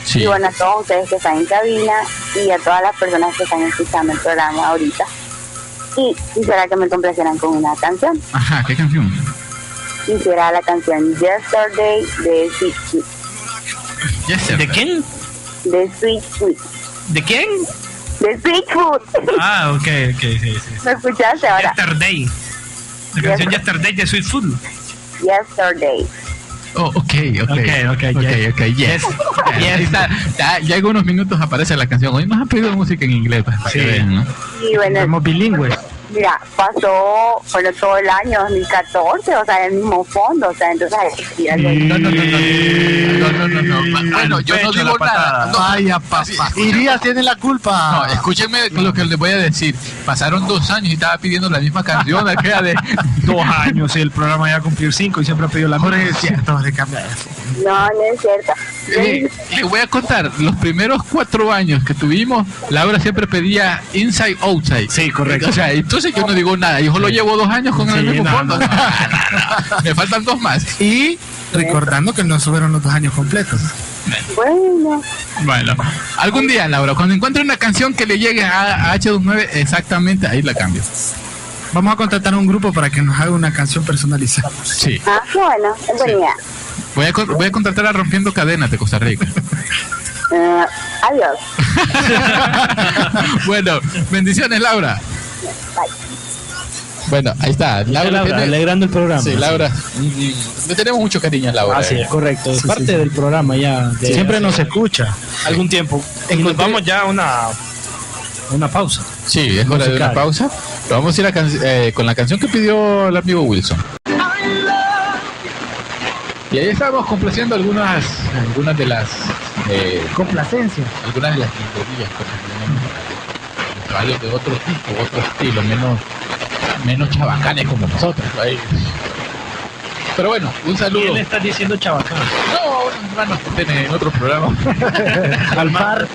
Sí. Y bueno, a todos ustedes que están en cabina y a todas las personas que están escuchando el programa ahorita. Y quisiera que me complacieran con una canción. Ajá, ¿qué canción? Quisiera la canción Yesterday de Sweet Sweet. Yes, ¿De quién? De Sweet Sweet. ¿De quién? De Sweet Food. Ah, ok, sí. ¿Me escuchaste ahora? Yesterday. La canción Yesterday de Sweet Food. Yesterday. Oh, ok, yes. yes. Ya, está, ya en unos minutos aparece la canción. Hoy nos han pedido música en inglés para que vean, ¿no? Y bueno, Somos bilingües. mira, pasó todo el año 2014, o sea, el mismo fondo, o sea, entonces hay que ir algo. No. Bueno, yo no Pecho, digo la patada. nada. No, Vaya, sí, papá. Irías tiene la culpa. no, escúchenme lo que les voy a decir. Pasaron 2 años y estaba pidiendo la misma canción, aquella de 2 años y el programa ya va a cumplir 5 y siempre ha pedido la Jorge, misma. es cierto, de cambiar eso. No, no es cierto. Le voy a contar, los primeros 4 años que tuvimos, Laura siempre pedía inside, outside. Sí, correcto. O sea, entonces yo no digo nada, yo solo llevo 2 años con el Sí, mismo no, fondo. no. Me faltan 2 más. Y recordando que no fueron los 2 años completos. Bueno, Bueno, algún día, Laura, cuando encuentre una canción que le llegue a H29, exactamente, ahí la cambio. Vamos a contratar a un grupo para que nos haga una canción personalizada. Sí. qué bueno, es buena idea. Voy a contratar a Rompiendo Cadenas de Costa Rica. Adiós. Bueno, bendiciones, Laura. Bueno, ahí está. Laura, tiene- alegrando el programa. Sí, Laura. Le tenemos mucho cariño a Laura. Así es, correcto. Es parte del programa ya. De Siempre hace nos escucha. algún tiempo. Y nos vamos ya a una pausa. Sí, es hora de una Musical. pausa. Pero vamos a ir con la canción que pidió el amigo Wilson. Y ahí estamos complaciendo algunas de las Complacencia. algunas de las librerías que tenemos varios de otro tipo, otro estilo, menos chabacanes como nosotros. Ahí. Pero bueno, un saludo. ¿Quién le está diciendo chabacán? No, hermanos que tienen en otro programa. Al mar.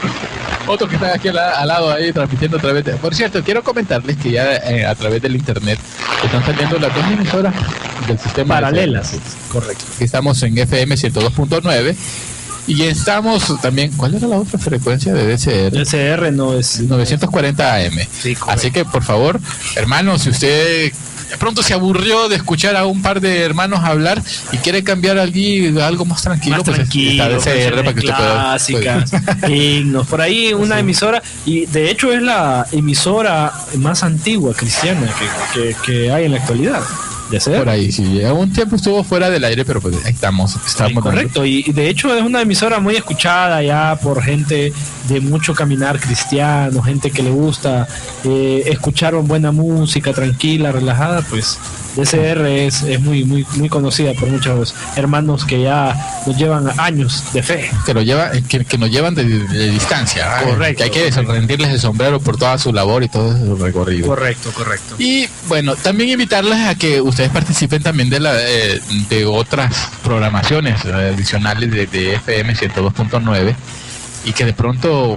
Otro que está aquí al lado ahí transmitiendo a través de... Por cierto, quiero comentarles que ya a través del internet están saliendo las 2 emisoras del sistema Paralelas. Correcto. Estamos en FM 102.9 y estamos también... ¿Cuál era la otra frecuencia de DCR? DCR no es 940 AM. Sí, correcto. Así que por favor, hermanos, si usted de pronto se aburrió de escuchar a un par de hermanos hablar y quiere cambiar algo más tranquilo, más pues tranquilo, está DCR para que usted pueda... clásicas, himnos, por ahí una emisora, y de hecho es la emisora más antigua cristiana que hay en la actualidad. Por ahí, sí. Un tiempo estuvo fuera del aire, pero pues ahí estamos. Sí, correcto, y de hecho es una emisora muy escuchada ya por gente de mucho caminar cristiano, gente que le gusta escuchar buena música, tranquila, relajada, pues DCR es muy conocida por muchos hermanos que ya nos llevan años de fe. Que nos llevan de distancia. Correcto, Que hay que correcto. rendirles el sombrero por toda su labor y todo su recorrido. Correcto. Y bueno, también invitarles a que ustedes participen también de otras programaciones adicionales de FM 102.9 y que de pronto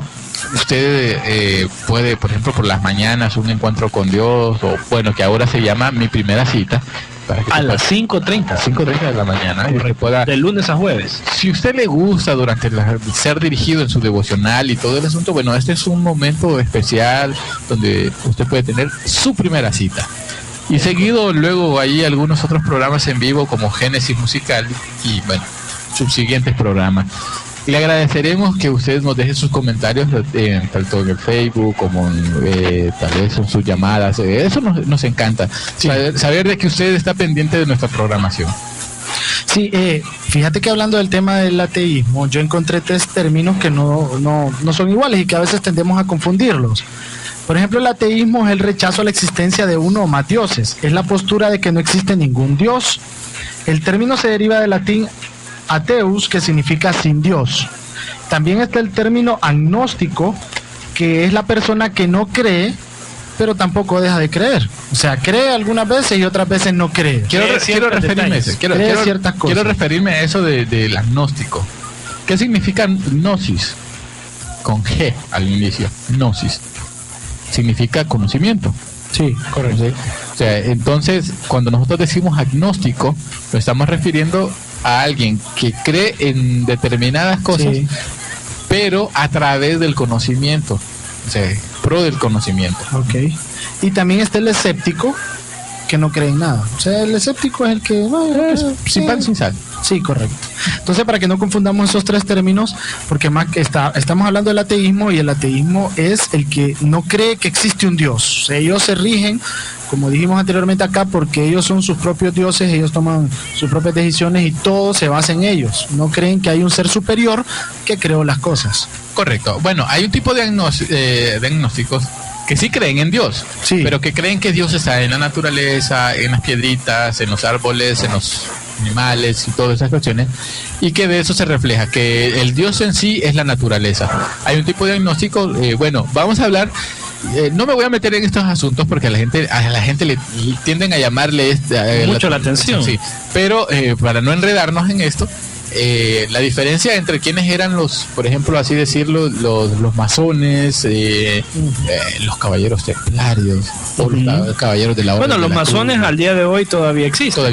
usted puede, por ejemplo, por las mañanas un encuentro con Dios, o bueno, que ahora se llama Mi Primera Cita, para que A se las 5:30. 5:30 de la mañana, y que pueda, De lunes a jueves. si usted le gusta durante ser dirigido en su devocional y todo el asunto, bueno, este es un momento especial donde usted puede tener su primera cita. Y seguido luego hay algunos otros programas en vivo como Génesis Musical y bueno, subsiguientes programas. Le agradeceremos que ustedes nos dejen sus comentarios tanto en el Facebook como tal vez en sus llamadas. Eso nos encanta, saber de que usted está pendiente de nuestra programación. Sí, fíjate que hablando del tema del ateísmo, yo encontré 3 términos que no son iguales y que a veces tendemos a confundirlos. Por ejemplo, el ateísmo es el rechazo a la existencia de uno o más dioses. Es la postura de que no existe ningún dios. El término se deriva del latín ateus, que significa sin Dios. También está el término agnóstico, que es la persona que no cree, pero tampoco deja de creer. O sea, cree algunas veces y otras veces no cree. Quiero referirme a eso. Cree ciertas cosas. Quiero referirme a eso del agnóstico. ¿Qué significa gnosis? Con G al inicio. Gnosis. Significa conocimiento. Sí, correcto. O sea, entonces, cuando nosotros decimos agnóstico, nos estamos refiriendo a alguien que cree en determinadas cosas, Sí. pero a través del conocimiento. O sea, pro del conocimiento. Ok. Y también está el escéptico, que no cree en nada. O sea, el escéptico es el que... Sin pan, sin sal. Sí, correcto. Entonces, para que no confundamos esos 3 términos, porque más que estamos hablando del ateísmo, y el ateísmo es el que no cree que existe un Dios. O sea, ellos se rigen, como dijimos anteriormente acá, porque ellos son sus propios dioses, ellos toman sus propias decisiones y todo se basa en ellos. No creen que hay un ser superior que creó las cosas. Correcto. Bueno, hay un tipo de agnósticos que sí creen en Dios, Sí. pero que creen que Dios está en la naturaleza, en las piedritas, en los árboles, en los animales y todas esas cuestiones, y que de eso se refleja, que el Dios en sí es la naturaleza. Hay un tipo de agnóstico, bueno, vamos a hablar, no me voy a meter en estos asuntos porque a la gente le tienden a llamarle Mucho la atención. sí, pero para no enredarnos en esto, la diferencia entre quienes eran los, por ejemplo, así decirlo, los masones, los caballeros templarios, o los caballeros de la orden. Bueno, los de la masones cruz, al día de hoy todavía existen.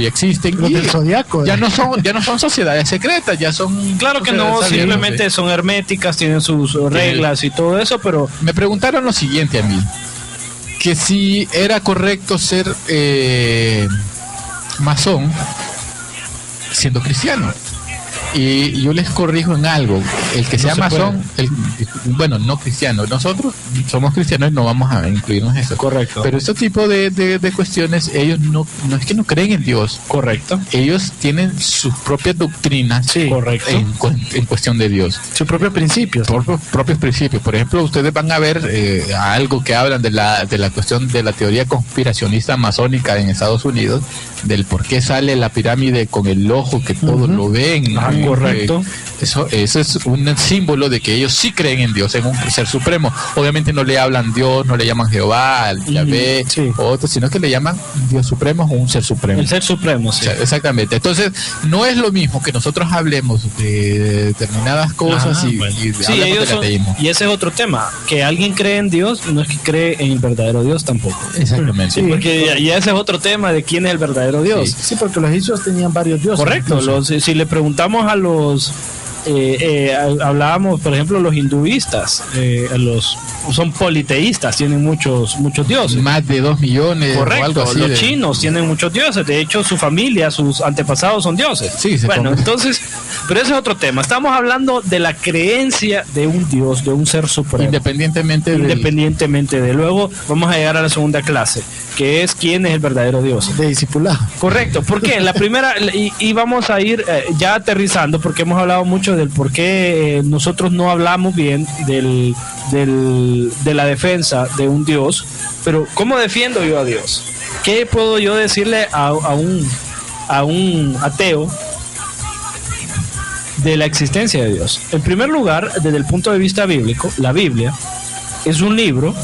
Los y del Zodiaco. ya no son sociedades secretas, ya son. Claro que no, sociedades abiertas, simplemente ¿sí? son herméticas, tienen sus reglas y todo eso, pero Me preguntaron lo siguiente a mí, que si era correcto ser masón siendo cristiano. Y yo les corrijo en algo, el que sea se masón, bueno, no cristiano, nosotros somos cristianos y no vamos a incluirnos en eso. correcto. Pero este tipo de cuestiones, ellos no es que no creen en Dios, Correcto. ellos tienen sus propias doctrinas, Sí, correcto. en cuestión de Dios. Sus propios principios. Propios principios. Por ejemplo, ustedes van a ver algo que hablan de la cuestión de la teoría conspiracionista masónica en Estados Unidos, del por qué sale la pirámide con el ojo que todos lo ven. Correcto. Eso es un símbolo de que ellos sí creen en Dios, en un ser supremo. Obviamente no le hablan Dios, no le llaman Jehová, Yahvé, sí. o otro, sino que le llaman Dios supremo o un ser supremo. El ser supremo, sí. O sea, exactamente. Entonces, no es lo mismo que nosotros hablemos de determinadas cosas Ah, y bueno. hablemos Sí, ellos del son, ateísmo. y ese es otro tema, que alguien cree en Dios no es que cree en el verdadero Dios tampoco. Exactamente. Sí. Porque ya ese es otro tema de quién es el verdadero Dios. Sí, porque los egipcios tenían varios dioses. Correcto. incluso. Si le preguntamos a los hablábamos, por ejemplo, los hinduistas, son politeístas, tienen muchos dioses. Más de 2 millones o algo Correcto, así. los chinos tienen muchos dioses, de hecho su familia, sus antepasados son dioses. Sí, bueno, entonces, pero ese es otro tema. Estamos hablando de la creencia de un Dios, de un ser supremo. Independientemente De luego vamos a llegar a la segunda clase, que es quién es el verdadero Dios. De discipulado. Correcto, ¿por qué? La primera, y vamos a ir ya aterrizando, porque hemos hablado mucho del por qué nosotros no hablamos bien de la defensa de un Dios, pero ¿cómo defiendo yo a Dios? ¿Qué puedo yo decirle a un ateo de la existencia de Dios? En primer lugar, desde el punto de vista bíblico, la Biblia es un libro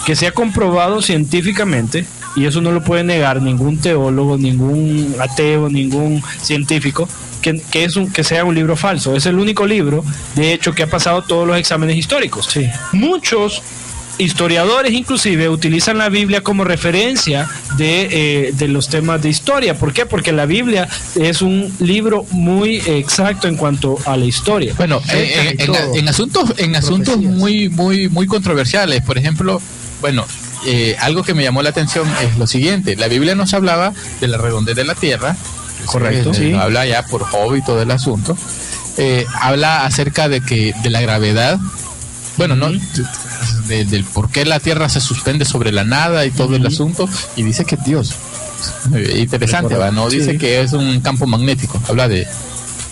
que se ha comprobado científicamente, y eso no lo puede negar ningún teólogo, ningún ateo, ningún científico, que sea un libro falso. Es el único libro, de hecho, que ha pasado todos los exámenes históricos. Sí. Muchos historiadores inclusive utilizan la Biblia como referencia de los temas de historia. ¿Por qué? Porque la Biblia es un libro muy exacto en cuanto a la historia. Bueno, en asuntos muy controversiales, por ejemplo, bueno, algo que me llamó la atención es lo siguiente: la Biblia nos hablaba de la redondez de la tierra, correcto, Sí. habla ya por Job y todo el asunto, habla acerca de la gravedad, bueno, no del por qué la tierra se suspende sobre la nada y todo el asunto, y dice que es Dios. Interesante, ¿va? No dice que es un campo magnético, habla de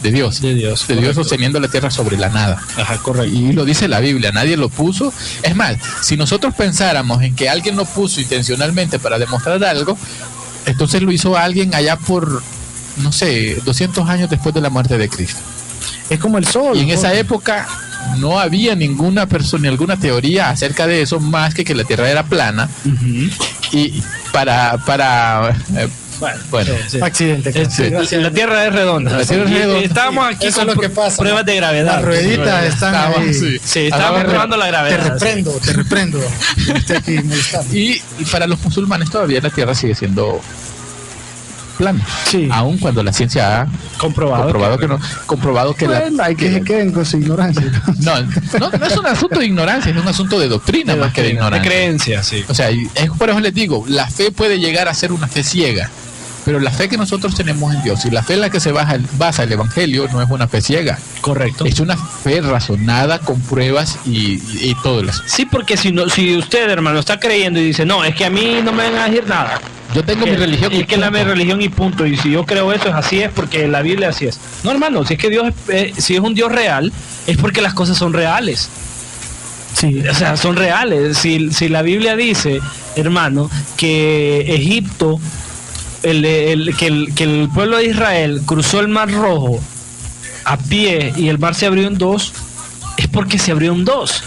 Dios, De Dios, de Dios correcto. sosteniendo la tierra sobre la nada. Ajá, correcto. Y lo dice la Biblia, nadie lo puso. Es más, si nosotros pensáramos en que alguien lo puso intencionalmente para demostrar algo, entonces lo hizo alguien allá por, no sé, 200 años después de la muerte de Cristo. Es como el sol. Y en esa época no había ninguna persona ni alguna teoría acerca de eso, más que la tierra era plana. Ujú. Y para bueno, sí. Accidente. La Tierra es redonda. La Tierra es redonda. Estábamos aquí Eso con es lo que pasa, pruebas ¿no? de gravedad. Las rueditas están ahí. Sí, estábamos probando la Te gravedad. reprendo. Estoy aquí molestando. y para los musulmanes todavía la tierra sigue siendo plana, Sí. aun cuando la ciencia ha Comprobado comprobado que Bueno, hay que se queden con su ignorancia. no es un asunto de ignorancia, es un asunto de doctrina más que de de ignorancia. creencia, sí. O sea, es por eso les digo, la fe puede llegar a ser una fe ciega, pero la fe que nosotros tenemos en Dios y la fe en la que se basa el Evangelio no es una fe ciega, Correcto. es una fe razonada con pruebas y todo eso. Sí, porque si usted, hermano, está creyendo y dice, no, es que a mí no me van a decir nada. Yo tengo mi religión y que la mi religión y punto. Y si yo creo eso es así, es porque la Biblia así es. No, hermano, si es que Dios si es un Dios real, es porque las cosas son reales. Sí. O sea, son reales. Si la Biblia dice, hermano, que Egipto, que el pueblo de Israel cruzó el Mar Rojo a pie y el mar se abrió en dos, es porque se abrió en dos.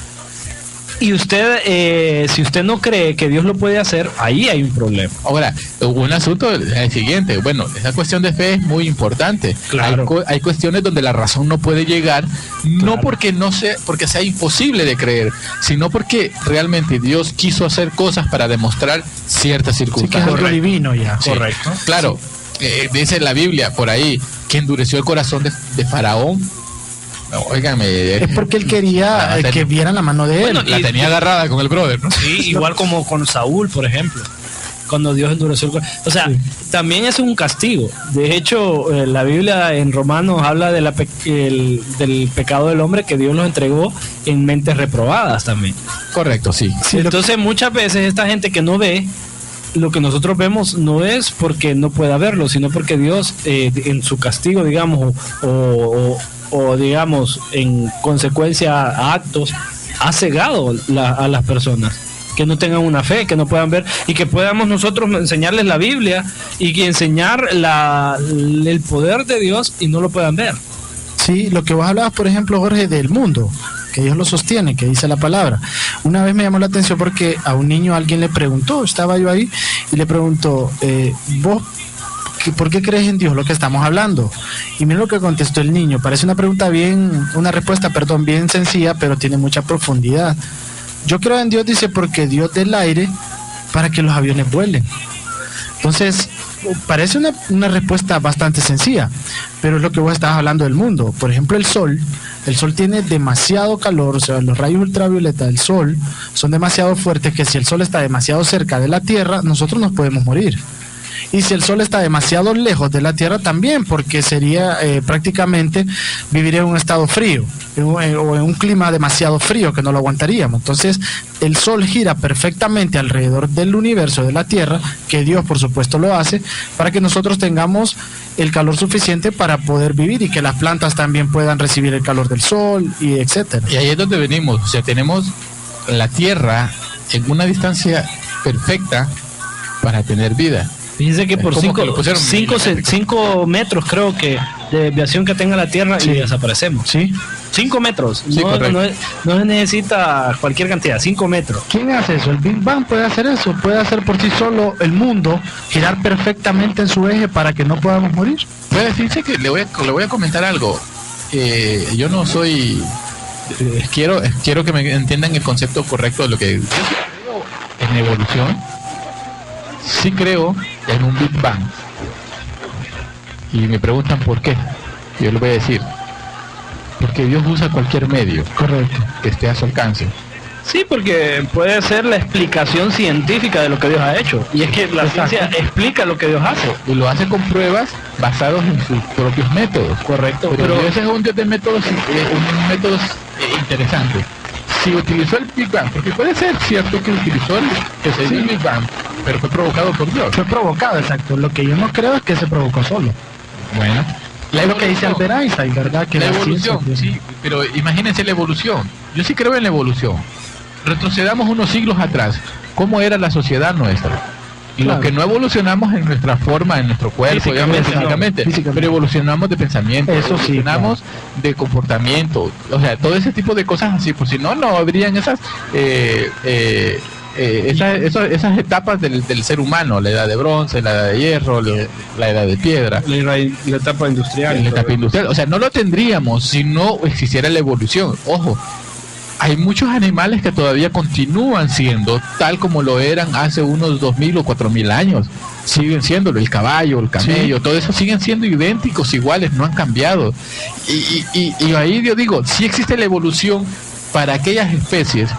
Y usted, si usted no cree que Dios lo puede hacer, ahí hay un problema. Ahora, un asunto es el siguiente. Bueno, esa cuestión de fe es muy importante. Claro. Hay cuestiones donde la razón no puede llegar, no porque porque sea imposible de creer, sino porque realmente Dios quiso hacer cosas para demostrar ciertas Sí, que es circunstancias. algo divino ya. Sí, Correcto. Claro, dice la Biblia por ahí que endureció el corazón de Faraón. No, óigame, Es porque él quería que vieran la mano de él. Bueno, la tenía agarrada con el brother, ¿no? Sí, igual como con Saúl, por ejemplo, cuando Dios endureció el corazón. O sea, también es un castigo. De hecho, la Biblia en Romanos habla de del pecado del hombre, que Dios los entregó en mentes reprobadas también. Correcto, sí. Entonces, muchas veces esta gente que no ve lo que nosotros vemos, no es porque no pueda verlo, sino porque Dios en su castigo, digamos, o digamos en consecuencia a actos, ha cegado a las personas que no tengan una fe, que no puedan ver, y que podamos nosotros enseñarles la Biblia y que enseñar el poder de Dios y no lo puedan ver. Sí, lo que vos hablabas, por ejemplo, Jorge, del mundo, que Dios lo sostiene, que dice la palabra. Una vez me llamó la atención porque a un niño alguien le preguntó, estaba yo ahí, y le preguntó, vos, ¿por qué crees en Dios, lo que estamos hablando? Y mira lo que contestó el niño. Parece una respuesta bien sencilla, pero tiene mucha profundidad. Yo creo en Dios, dice, porque Dios da el aire para que los aviones vuelen. Entonces, parece una respuesta bastante sencilla, pero es lo que vos estabas hablando del mundo. Por ejemplo, el sol tiene demasiado calor, o sea, los rayos ultravioleta del sol son demasiado fuertes que si el sol está demasiado cerca de la Tierra, nosotros nos podemos morir. Y si el sol está demasiado lejos de la Tierra también, porque sería prácticamente vivir en un estado frío o en un clima demasiado frío que no lo aguantaríamos. Entonces el sol gira perfectamente alrededor del universo de la Tierra, que Dios por supuesto lo hace, para que nosotros tengamos el calor suficiente para poder vivir y que las plantas también puedan recibir el calor del sol, y etcétera. Y ahí es donde venimos. O sea, tenemos la Tierra en una distancia perfecta para tener vida. Fíjense que por ¿Cómo que lo pusieron? 5 metros creo que de desviación que tenga la Tierra y desaparecemos. Sí. 5 metros. Sí, no se necesita cualquier cantidad, 5 metros. ¿Quién hace eso? El Big Bang puede hacer eso, puede hacer por sí solo el mundo girar perfectamente en su eje para que no podamos morir. Puede decirse que le voy a comentar algo. Yo no soy... quiero que me entiendan el concepto correcto de lo que... Yo creo en evolución. Sí creo en un Big Bang. Y me preguntan por qué. Yo les voy a decir. Porque Dios usa cualquier medio. Correcto. Que esté a su alcance. Sí, porque puede ser la explicación científica de lo que Dios ha hecho. Y es que la ciencia explica lo que Dios hace. Y lo hace con pruebas basados en sus propios métodos. Correcto. Pero Dios es un Dios de métodos, interesantes. Si utilizó el Big Bang, porque puede ser cierto que utilizó el Big Bang, pero fue provocado por Dios. Fue provocado, exacto. Lo que yo no creo es que se provocó solo. Bueno, Es lo que dice Albert Einstein, ¿verdad? Que la ciencia, evolución, sí, pero imagínense la evolución. Yo sí creo en la evolución. Retrocedamos unos siglos atrás. ¿Cómo era la sociedad nuestra? Claro. Lo que no evolucionamos en nuestra forma, en nuestro cuerpo, físicamente, pero evolucionamos de pensamiento, Eso sí, evolucionamos de comportamiento, o sea, todo ese tipo de cosas así, pues si no, no habrían esas etapas del ser humano, la edad de bronce, la edad de hierro, la edad de piedra, La etapa industrial. la etapa industrial, o sea, no lo tendríamos si no existiera la evolución. Ojo, hay muchos animales que todavía continúan siendo tal como lo eran hace unos 2000 o 4000 años. Siguen siéndolo, el caballo, el camello, todo eso siguen siendo idénticos, iguales, no han cambiado. Y ahí yo digo, sí existe la evolución para aquellas especies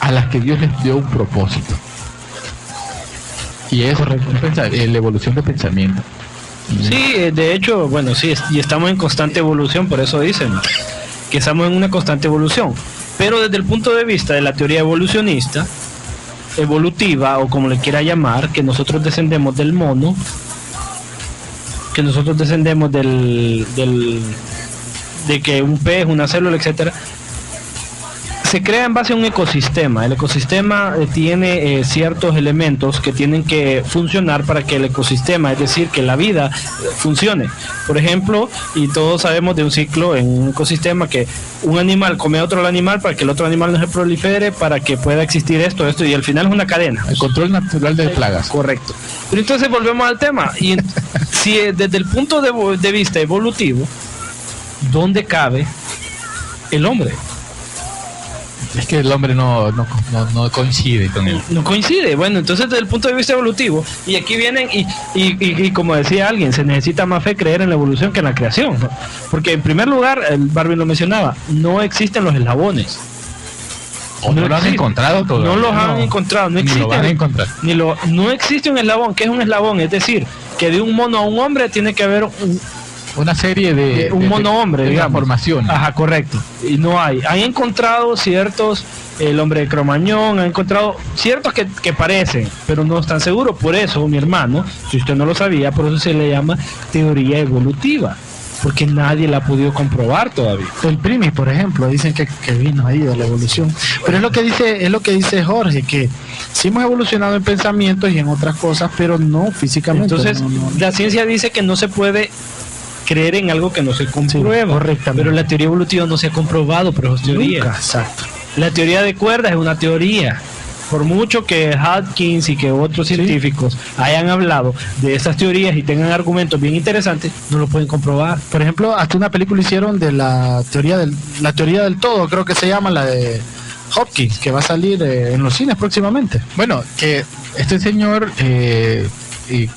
a las que Dios les dio un propósito. Y es la evolución de pensamiento. Sí, de hecho, bueno, sí, y estamos en constante evolución, por eso dicen que estamos en una constante evolución. Pero desde el punto de vista de la teoría evolucionista, evolutiva, o como le quiera llamar, que nosotros descendemos del mono, que nosotros descendemos de que un pez, una célula, etcétera, se crea en base a un ecosistema. El ecosistema tiene ciertos elementos que tienen que funcionar para que el ecosistema, es decir, que la vida funcione. Por ejemplo, y todos sabemos de un ciclo en un ecosistema, que un animal come a otro animal para que el otro animal no se prolifere, para que pueda existir esto, y al final es una cadena. El control natural de plagas. Correcto. Pero entonces volvemos al tema. Y si desde el punto de vista evolutivo, ¿dónde cabe el hombre? Es que el hombre no coincide con él. No coincide. Bueno, entonces desde el punto de vista evolutivo, y aquí vienen y como decía alguien, se necesita más fe creer en la evolución que en la creación, ¿no? Porque en primer lugar, el Barbie lo mencionaba, no existen los eslabones. O no lo han encontrado todavía. No los han encontrado, no existe. Ni lo van a encontrar. No existe un eslabón. ¿Qué es un eslabón? Es decir, que de un mono a un hombre tiene que haber una serie de un mono-hombre, digamos. Transformación. Ajá, correcto. Y no hay. Han encontrado ciertos, el hombre de Cromañón, han encontrado ciertos que parecen, pero no están seguros. Por eso, mi hermano, si usted no lo sabía, por eso se le llama teoría evolutiva. Porque nadie la ha podido comprobar todavía. El Primis, por ejemplo, dicen que vino ahí de la evolución. Pero es lo que dice Jorge, que sí hemos evolucionado en pensamientos y en otras cosas, pero no físicamente. Entonces, la ciencia dice que no se puede creer en algo que no se comprueba. Sí, correctamente. Pero la teoría evolutiva no se ha comprobado, pero es teoría. Nunca, exacto. La teoría de cuerdas es una teoría. Por mucho que Hawkins y que otros científicos hayan hablado de esas teorías y tengan argumentos bien interesantes, no lo pueden comprobar. Por ejemplo, hasta una película hicieron de la teoría del todo, creo que se llama, la de Hopkins, que va a salir en los cines próximamente. Bueno, que este señor, y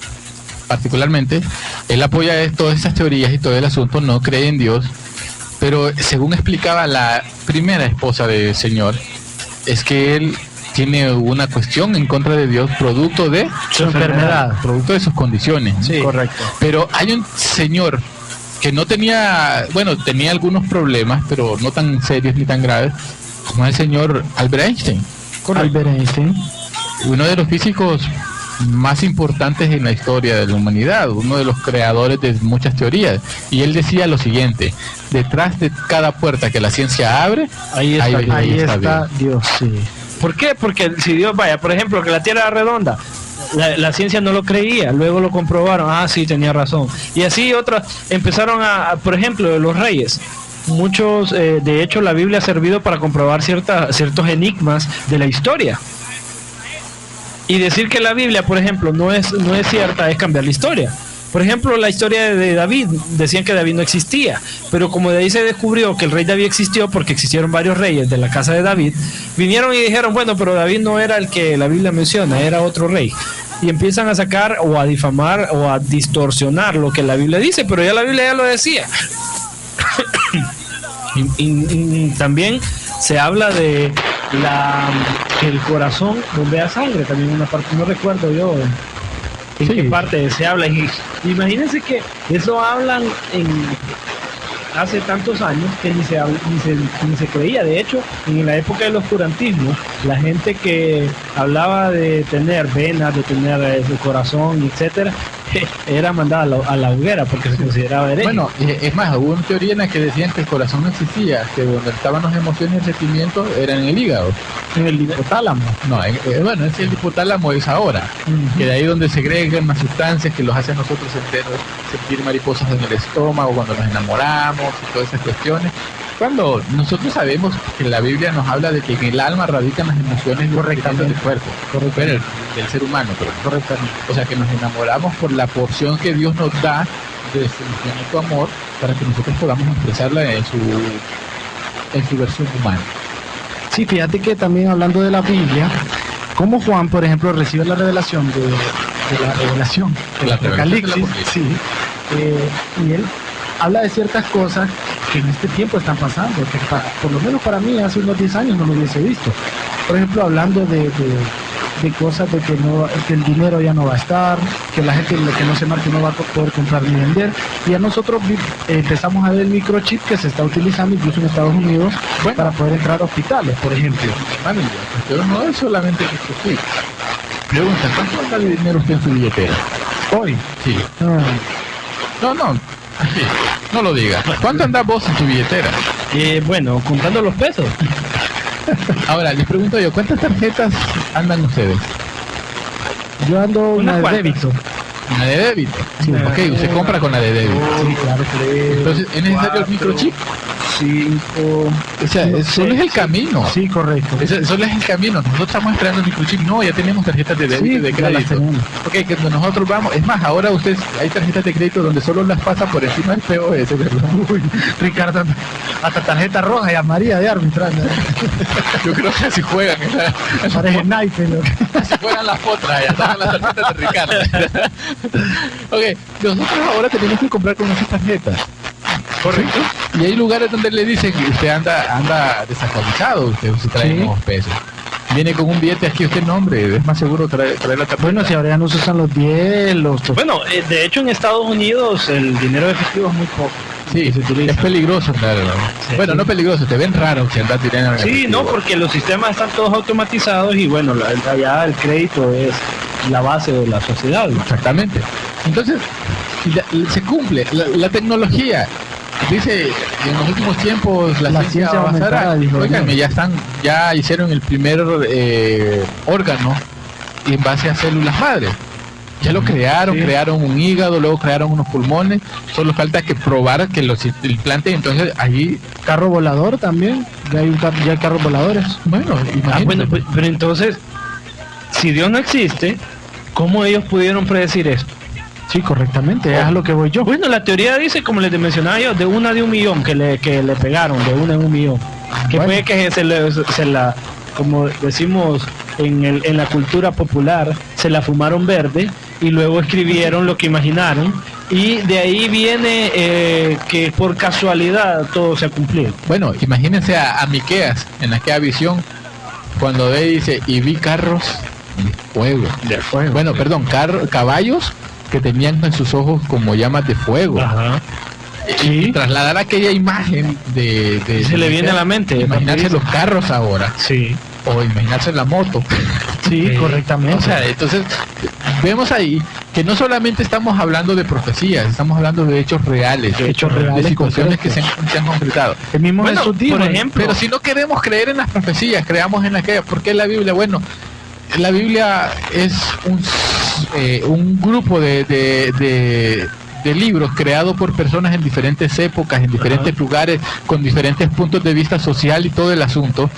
particularmente, él apoya todas estas teorías y todo el asunto, no cree en Dios, pero según explicaba la primera esposa del señor, es que él tiene una cuestión en contra de Dios producto de su enfermedad, producto de sus condiciones. Sí, correcto. Pero hay un señor que no tenía, bueno, tenía algunos problemas, pero no tan serios ni tan graves, como el señor Albert Einstein. Correcto. Albert Einstein, uno de los físicos más importantes en la historia de la humanidad, uno de los creadores de muchas teorías, y él decía lo siguiente: detrás de cada puerta que la ciencia abre, ahí está Dios. Sí. ¿Por qué? Porque si Dios, vaya, por ejemplo, que la Tierra era redonda, la ciencia no lo creía, luego lo comprobaron, sí, tenía razón. Y así otras empezaron por ejemplo, los reyes. Muchos, de hecho, la Biblia ha servido para comprobar ciertos enigmas de la historia. Y decir que la Biblia, por ejemplo, no es cierta es cambiar la historia. Por ejemplo, la historia de David, decían que David no existía, pero como de ahí se descubrió que el rey David existió porque existieron varios reyes de la casa de David, vinieron y dijeron, bueno, pero David no era el que la Biblia menciona, era otro rey. Y empiezan a sacar o a difamar o a distorsionar lo que la Biblia dice, pero ya la Biblia ya lo decía. y también se habla de que el corazón bombea sangre, también una parte, no recuerdo yo en qué parte se habla. Y imagínense que eso hablan hace tantos años que ni se creía. De hecho, en la época del oscurantismo, la gente que hablaba de tener venas, de tener el corazón, etcétera, era mandada a la hoguera porque se consideraba hereje. Bueno, es más, hubo una teoría en la que decían que el corazón no existía, que donde estaban las emociones y el sentimiento era en el hígado. En el hipotálamo. No, bueno, es el hipotálamo es ahora, que de ahí donde segregan las sustancias que los hacen nosotros sentir mariposas en el estómago cuando nos enamoramos y todas esas cuestiones. Cuando nosotros sabemos que la Biblia nos habla de que en el alma radican las emociones correctamente del cuerpo, del ser humano, correctamente. O sea que nos enamoramos por la porción que Dios nos da de su infinito amor para que nosotros podamos expresarla en su versión humana. Sí, fíjate que también hablando de la Biblia, como Juan, por ejemplo, recibe la revelación de la revelación, de la Apocalipsis, y él habla de ciertas cosas que en este tiempo están pasando, que por lo menos para mí hace unos 10 años no lo hubiese visto. Por ejemplo, hablando de cosas de que el dinero ya no va a estar, que la gente que no se marque no va a poder comprar ni vender. Y a nosotros empezamos a ver el microchip que se está utilizando incluso en Estados Unidos para poder entrar a hospitales, por ejemplo. Pero no es solamente microchip. Pregunta, ¿cuánto anda de dinero usted en su billetera? Hoy. Sí. No lo diga. ¿Cuánto anda vos en tu billetera? Bueno, contando los pesos. Ahora, les pregunto yo, ¿cuántas tarjetas andan ustedes? Yo ando una de cuantas. débito. Una de débito. Sí. Ok, usted compra con la de débito. Sí, claro. Entonces, ¿es necesario el microchip? 5. O sea, solo es el camino. Sí, correcto. Solo es el camino. Nosotros estamos esperando el microchip. No, ya tenemos tarjetas de débito y de ya las crédito. tenemos. Ok, que cuando nosotros vamos, es más, ahora ustedes hay tarjetas de crédito donde solo las pasa por encima del POS, ¿verdad? Uy, Ricardo, hasta tarjeta roja y amarilla de arbitraje. Yo creo que así juegan. Parece naipe, loco. Así juegan las otras, ya están las tarjetas de Ricardo. Ok, nosotros ahora tenemos que comprar con esas tarjetas. Correcto. Y hay lugares donde le dicen que usted anda desactualizado, usted trae Sí. nuevos pesos. Viene con un billete aquí, usted nombre, es más seguro traer la tarjeta. Bueno, si ahora ya no se usan los 10, los... Bueno, de hecho en Estados Unidos el dinero efectivo es muy poco. Sí, que se utiliza. es peligroso andar. Sí, Bueno, sí. no peligroso, te ven raro si andas dinero en Sí, efectivo. no, porque los sistemas están todos automatizados y bueno, allá el crédito es la base de la sociedad, ¿no? Exactamente. Entonces, se cumple. La tecnología, dice, en los últimos tiempos la ciencia avanzará. aumentada, dijo Óigame, ella. ya hicieron el primer órgano en base a células madre. Ya lo crearon, Sí. crearon un hígado, luego crearon unos pulmones. Solo falta que probar que los implanten. Entonces, allí, Carro volador también, ya hay carros voladores. bueno, imagínate. Bueno, pero entonces, si Dios no existe, ¿cómo ellos pudieron predecir esto? Sí, correctamente, es a lo que voy yo. Bueno, la teoría dice, como les mencionaba yo, de 1 millón que le pegaron, de 1 en 1 millón. Que Bueno. fue que se la, como decimos en la cultura popular, se la fumaron verde y luego escribieron lo que imaginaron. Y de ahí viene que por casualidad todo se ha cumplido. Bueno, imagínense a Miqueas en aquella visión cuando ve y dice, y vi carros de fuego. De fuego. Bueno, perdón, caballos que tenían en sus ojos como llamas de fuego. Ajá. Y trasladar aquella imagen de Se le viene a la mente. Imaginarse los carros ahora, Sí. o imaginarse la moto. Sí, Ok. correctamente. O sea, entonces vemos ahí que no solamente estamos hablando de profecías, estamos hablando de hechos reales, De hechos reales, de situaciones que concretos. se han concretado. El mismo Bueno, Jesús dijo, por ejemplo, Pero si no queremos creer en las profecías, creamos en las que, ¿por qué la Biblia? Bueno, la Biblia es un grupo de libros creados por personas en diferentes épocas, en diferentes lugares, con diferentes puntos de vista social y todo el asunto.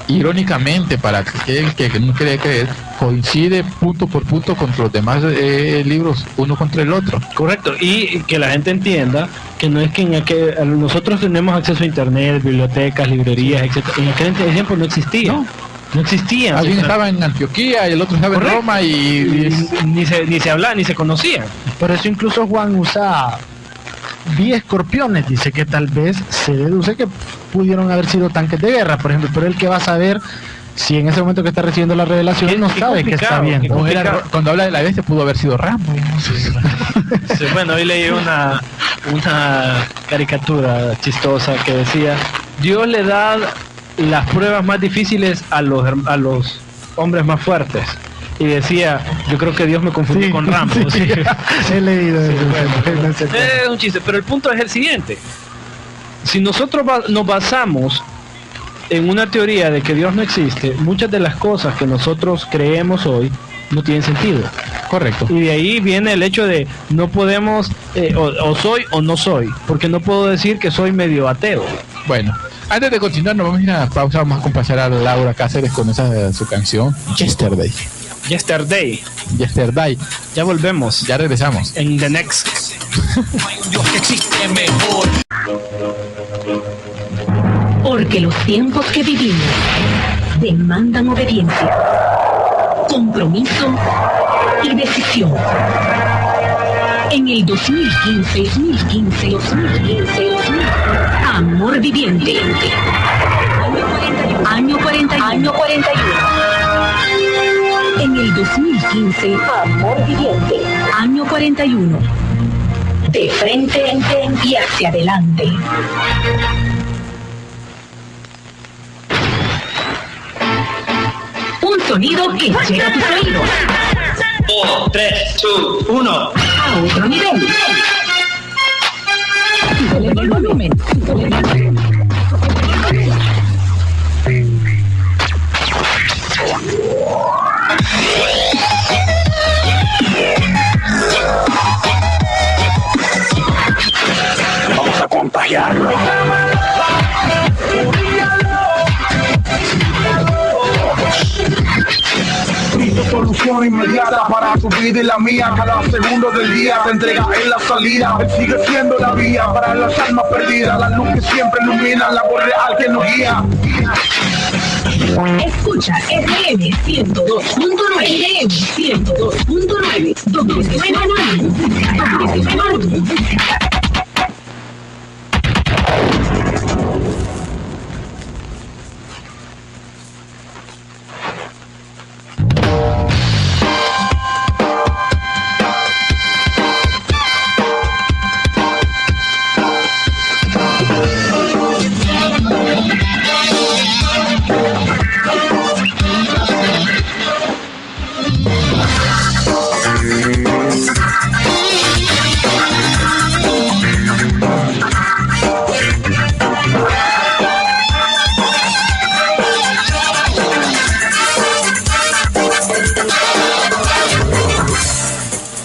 Irónicamente, para que no quiere creer, coincide punto por punto con los demás libros, uno contra el otro. correcto, y que la gente entienda que no es que nosotros tenemos acceso a internet, bibliotecas, librerías, etcétera. En aquel tiempo no existía. No existían. Alguien O sea, estaba en Antioquía y el otro estaba correcto. en Roma y y ni se hablaba, ni se conocían. por eso incluso Juan usa 10 escorpiones, dice que tal vez se deduce que pudieron haber sido tanques de guerra, por ejemplo, pero él que va a saber si en ese momento que está recibiendo la revelación Qué- no qué sabe que está complicado, qué viendo. o era- complicado. cuando habla de la bestia pudo haber sido Rambo. Sí, bueno, hoy leí una caricatura chistosa que decía, Dios le da las pruebas más difíciles a los hombres más fuertes. Y decía, yo creo que Dios me confundió Sí, con Rambo. sí. Sí. He leído eso. bueno. No sé. Es un chiste, pero el punto es el siguiente. Si nosotros nos basamos en una teoría de que Dios no existe, muchas de las cosas que nosotros creemos hoy no tienen sentido. Correcto. Y de ahí viene el hecho de no podemos, o soy o no soy, porque no puedo decir que soy medio ateo. Bueno, antes de continuar, nos vamos a ir a pausa, vamos a complacer a Laura Cáceres con su canción Yesterday. Yesterday, Yesterday. ya volvemos, Ya regresamos. en the next. Porque los tiempos que vivimos demandan obediencia, compromiso y decisión. En el 2015, Amor Viviente. Año 41. En el 2015, Amor Viviente. Año 41. De frente y hacia adelante. Un sonido que llega a tus oídos 4, 3, 2, 1. a otro nivel. Súbele el volumen. contagiarlo. Listo, solución inmediata para tu vida y la mía. Cada segundo del día te entrega en la salida. Él sigue siendo la vía para las almas perdidas, la luz que siempre ilumina, la voz real que nos guía. Escucha FM 102.9. FM 102.9. Donde suena la música. Donde suena la música.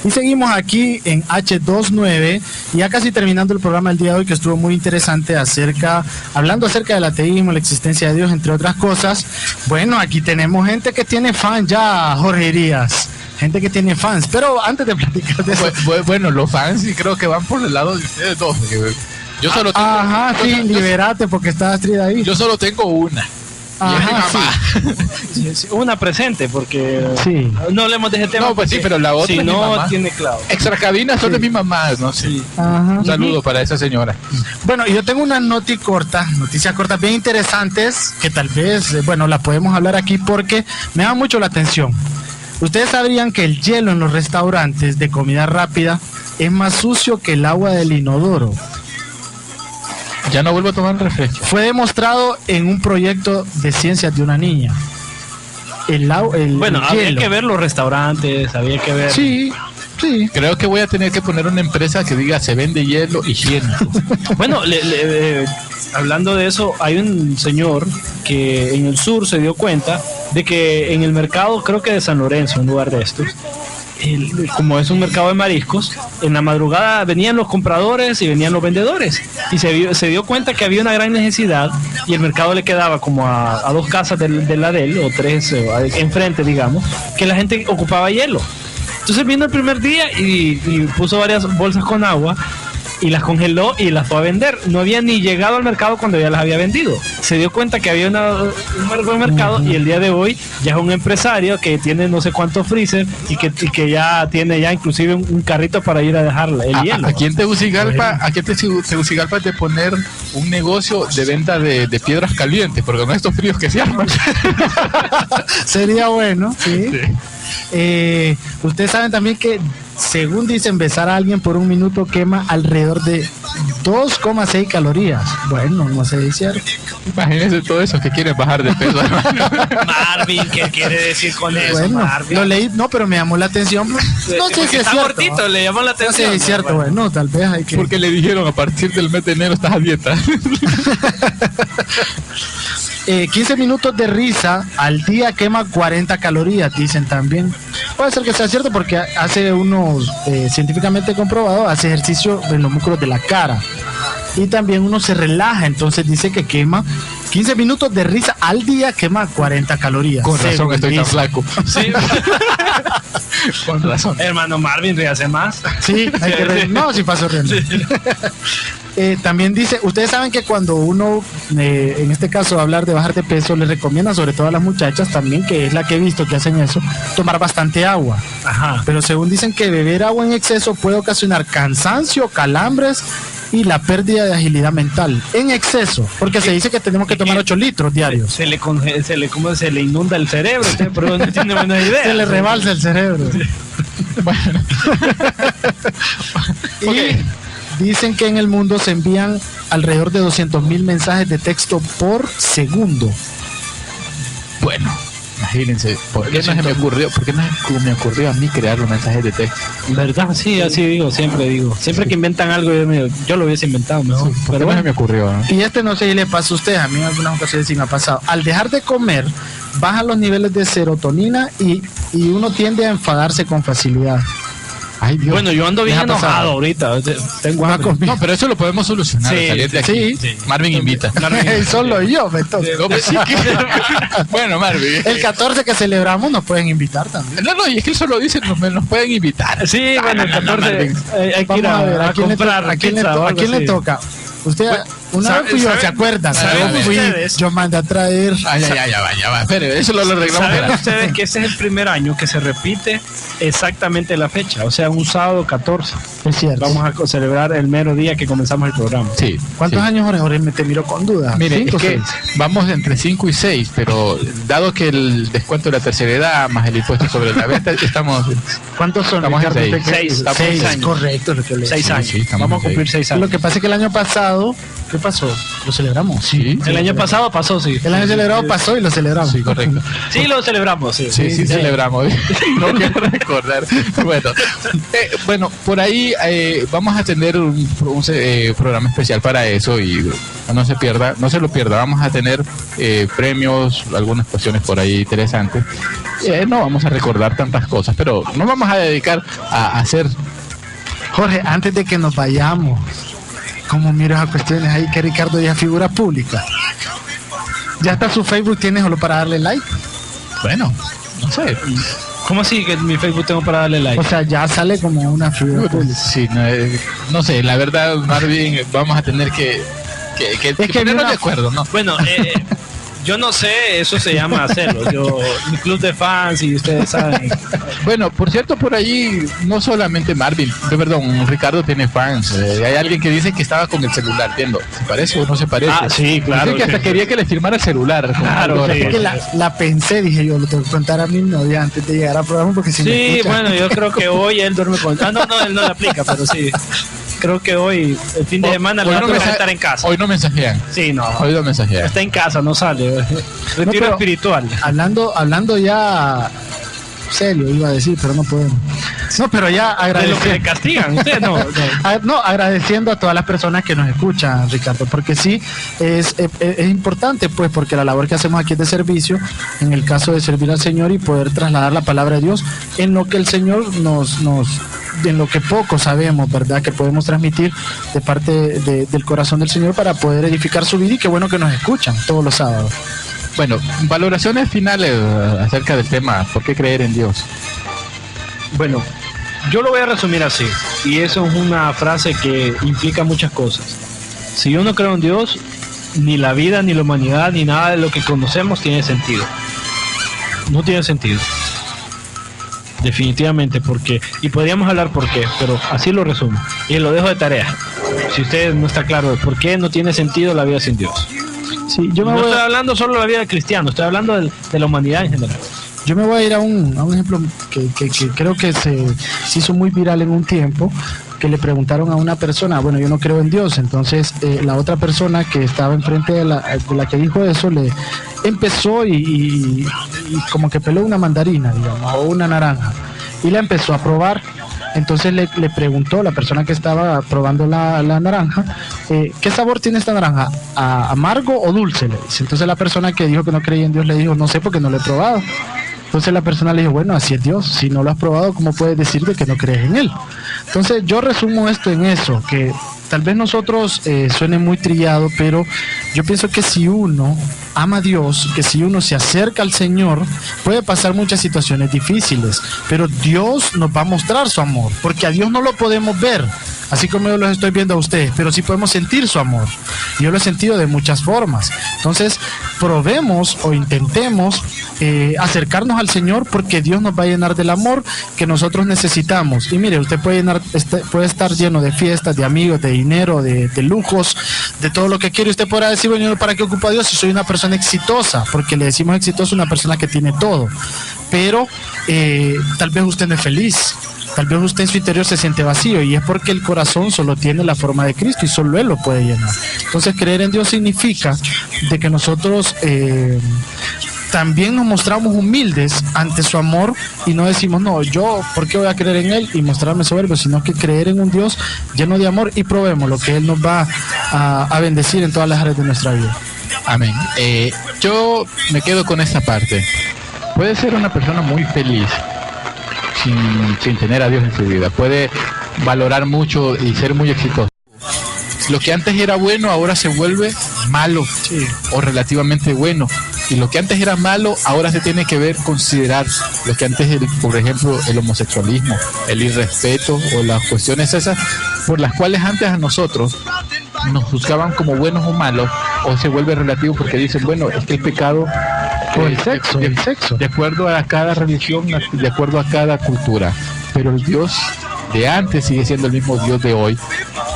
Y seguimos aquí en H29, y ya casi terminando el programa del día de hoy, que estuvo muy interesante, hablando acerca del ateísmo, la existencia de Dios, entre otras cosas. Bueno, aquí tenemos gente que tiene fans ya, Jorge Irías. Gente que tiene fans, pero antes de platicar de eso... Bueno, los fans sí creo que van por el lado de ustedes dos. Yo solo tengo... Ajá, sí, liberate porque está Astrid ahí. Yo solo tengo una. Ajá, Sí, una presente, porque sí. No hablemos de ese tema. No, pues sí, pero la otra si es mi no mamá. tiene clavo. Extra cabinas son de mi mamá, no sé. Sí. Ajá. Un saludo para esa señora. Bueno, yo tengo unas noticias cortas bien interesantes, que tal vez, bueno, la podemos hablar aquí porque me da mucho la atención. Ustedes sabrían que el hielo en los restaurantes de comida rápida es más sucio que el agua del inodoro. Ya no vuelvo a tomar refresco. Fue demostrado en un proyecto de ciencias de una niña. Bueno, el había hielo. que ver los restaurantes, había que ver. Sí. Creo que voy a tener que poner una empresa que diga se vende hielo higiénico. Bueno, hablando de eso, hay un señor que en el sur se dio cuenta de que en el mercado, creo que de San Lorenzo, un lugar de estos, como es un mercado de mariscos, en la madrugada venían los compradores y venían los vendedores, y se dio cuenta que había una gran necesidad, y el mercado le quedaba como a 2 casas de la de él, o 3 enfrente, digamos, que la gente ocupaba hielo. Entonces vino el primer día y puso varias bolsas con agua y las congeló y las fue a vender. No había ni llegado al mercado cuando ya las había vendido. Se dio cuenta que había un buen mercado, y el día de hoy ya es un empresario que tiene no sé cuántos freezer y que ya tiene ya inclusive un carrito para ir a dejarla el hielo. Aquí en Tegucigalpa, es de poner un negocio de venta de piedras calientes, porque con estos fríos que se arman. Sería bueno, sí. Ustedes saben también que, según dicen, besar a alguien por un minuto quema alrededor de 2,6 calorías. Bueno, no sé si es cierto. Imagínense todo eso que quieren bajar de peso. Marvin, ¿qué quiere decir con eso? Bueno, Marvin? lo leí, no, pero me llamó la atención. No sé si es está cierto. cortito, le llamó la No sé atención. si es cierto, bueno, tal vez hay que... Porque le dijeron a partir del mes de enero estás a dieta. 15 minutos de risa al día quema 40 calorías, dicen también. Puede ser que sea cierto porque hace unos, científicamente comprobado, hace ejercicio en los músculos de la cara. Y también uno se relaja, entonces dice que quema 15 minutos de risa al día, quema 40 calorías. Con razón estoy tan flaco. Sí. Con razón. Hermano Marvin, ríase más. Sí, hay que reír. No, sí pasó riendo. También dice, ustedes saben que cuando uno, en este caso, hablar de bajar de peso, les recomienda, sobre todo a las muchachas también, que es la que he visto que hacen eso, tomar bastante agua. Ajá. Pero según dicen que beber agua en exceso puede ocasionar cansancio, calambres y la pérdida de agilidad mental. En exceso, porque se dice que tenemos que tomar 8 litros diarios. Se le inunda el cerebro, pero no tiene buena idea. Se le rebalsa el cerebro. Bueno. Y dicen que en el mundo se envían alrededor de 200.000 mensajes de texto por segundo. Bueno, imagínense, ¿por qué no se me ocurrió? ¿Por qué no me ocurrió a mí crear los mensajes de texto? ¿Verdad? Sí, así digo. Siempre que inventan algo, yo lo hubiese inventado mejor. ¿Por qué Pero no bueno, se me ocurrió? ¿No? Y no sé si le pasa a usted, a mí en algunas ocasiones sí me ha pasado. Al dejar de comer, bajan los niveles de serotonina y uno tiende a enfadarse con facilidad. Ay, Dios. Bueno, yo ando bien Deja pasar. enojado ahorita. Tengo Una hambre. comida. No, pero eso lo podemos solucionar. Sí, Salir de aquí. sí. Marvin invita. Solo yo me toca. No, pues sí que- Bueno, Marvin. El 14 que celebramos nos pueden invitar también. No, y es que él solo dice, nos pueden invitar. Sí, bueno, el 14 hay que ir Vamos a ver, a ¿a quién le comprar to- a quién le pizza to- o a algo quién le así. toca? Usted, una ¿Sabe- vez fui yo, sabe- ¿se acuerdan? saben ustedes? Yo mandé a traer. Ay, ya va. Espere, eso lo arreglamos. ¿Saben para- ustedes que ese es el primer año que se repite exactamente la fecha? O sea, un sábado 14. Es cierto. Vamos a celebrar el mero día que comenzamos el programa. Sí. ¿Cuántos sí. años, Jorge? Jorge, te miro con duda. Mire, ¿Cinco es o que seis? vamos entre 5 y 6, pero dado que el descuento de la tercera edad más el impuesto sobre la venta, estamos... ¿Cuántos son? Estamos en Ricardo? seis. Usted que- Seis, estamos Seis, en seis. correcto. Lo que le 6 decía. años. sí, estamos Vamos a en cumplir 6 Lo años. que pasa es que el año pasado, ¿qué pasó? Lo celebramos. Sí. El año pasado pasó, sí. El año celebrado pasó y lo celebramos. Sí, correcto. Sí, lo celebramos, sí. Sí, celebramos. No quiero recordar. Bueno, por ahí vamos a tener un programa especial para eso y no se lo pierda. Vamos a tener premios, algunas cuestiones por ahí interesantes. No vamos a recordar tantas cosas, pero nos vamos a dedicar a hacer... Jorge, antes de que nos vayamos, como miro esas cuestiones ahí que Ricardo ya es figura pública. Ya está su Facebook, tiene solo para darle like. Bueno, no sé. ¿Cómo así que en mi Facebook tengo para darle like? O sea, ya sale como una figura pública. Sí, no sé, la verdad, Marvin, vamos a tener que ponernos una- de acuerdo, ¿no? Bueno, yo no sé, eso se llama hacerlo. Yo, mi club de fans y ustedes saben. Bueno, por cierto, por allí no solamente Marvin, Ricardo tiene fans. Hay alguien que dice que estaba con el celular viendo. ¿Se parece o no se parece? Ah, sí, claro, Dice que hasta sí. quería que le firmara el celular. Claro, sí. Es que la pensé, dije yo, lo tengo que contar a mi novia antes de llegar al programa porque si me Sí, escucha. bueno, yo creo que hoy él duerme con... Ah, no, él no le aplica, pero sí. Creo que hoy, el fin de semana, le va a tocar estar en casa. Hoy no mensajean. Sí, no. Hoy no mensajean. Está en casa, no sale. Retiro pero- espiritual. Hablando ya serio, iba a decir, pero no podemos. No, pero ya De lo que le agradeciendo. castigan. Ustedes no. Agradeciendo a todas las personas que nos escuchan, Ricardo, porque sí es importante, pues, porque la labor que hacemos aquí es de servicio, en el caso de servir al Señor y poder trasladar la palabra de Dios en lo que el Señor en lo que poco sabemos, ¿verdad? Que podemos transmitir de parte del corazón del Señor para poder edificar su vida y qué bueno que nos escuchan todos los sábados. Bueno, valoraciones finales acerca del tema, ¿por qué creer en Dios? Bueno, yo lo voy a resumir así. Y eso es una frase que implica muchas cosas. Si yo no creo en Dios, ni la vida, ni la humanidad, ni nada de lo que conocemos tiene sentido. No tiene sentido. Definitivamente, porque, y podríamos hablar por qué, pero así lo resumo. Y lo dejo de tarea. Si usted no está claro de por qué no tiene sentido la vida sin Dios. Sí, yo me No voy estoy a, hablando solo de la vida del cristiano, estoy hablando de la humanidad en general. yo me voy a ir a un ejemplo que creo que se hizo muy viral en un tiempo, que le preguntaron a una persona, bueno, yo no creo en Dios, entonces la otra persona que estaba enfrente de la que dijo eso, le empezó y como que peló una mandarina, digamos, o una naranja, y la empezó a probar. Entonces le preguntó la persona que estaba probando la naranja, ¿qué sabor tiene esta naranja? ¿Amargo o dulce? Le dice. Entonces la persona que dijo que no creía en Dios le dijo, no sé porque no lo he probado. Entonces la persona le dijo, bueno, así es Dios, si no lo has probado, ¿cómo puedes decir de que no crees en Él? Entonces yo resumo esto en eso, que tal vez nosotros suene muy trillado, pero yo pienso que si uno ama a Dios, que si uno se acerca al Señor, puede pasar muchas situaciones difíciles, pero Dios nos va a mostrar su amor, porque a Dios no lo podemos ver, así como yo los estoy viendo a ustedes, pero sí podemos sentir su amor. Yo lo he sentido de muchas formas. Entonces, probemos o intentemos acercarnos al Señor, porque Dios nos va a llenar del amor que nosotros necesitamos. Y mire, usted puede estar lleno de fiestas, de amigos, de dinero, de lujos, de todo lo que quiere. Usted podrá decir, bueno, ¿para qué ocupa a Dios si soy una persona exitosa? Porque le decimos exitosa a una persona que tiene todo. Pero tal vez usted no es feliz. Tal vez usted en su interior se siente vacío, y es porque el corazón solo tiene la forma de Cristo y solo Él lo puede llenar. Entonces, creer en Dios significa de que nosotros también nos mostramos humildes ante su amor y no decimos, no, yo, ¿por qué voy a creer en Él y mostrarme soberbio? Sino que creer en un Dios lleno de amor, y probemos lo que Él nos va a bendecir en todas las áreas de nuestra vida. Amén. Yo me quedo con esta parte. Puede ser una persona muy feliz sin tener a Dios en su vida. Puede valorar mucho y ser muy exitoso. Lo que antes era bueno ahora se vuelve malo, o relativamente bueno. Y lo que antes era malo ahora se tiene que considerar. Lo que antes, por ejemplo, el homosexualismo, el irrespeto o las cuestiones esas por las cuales antes a nosotros nos juzgaban como buenos o malos, o se vuelve relativo porque dicen, bueno, es que el pecado O el sexo. de acuerdo a cada religión, de acuerdo a cada cultura. Pero el Dios de antes sigue siendo el mismo Dios de hoy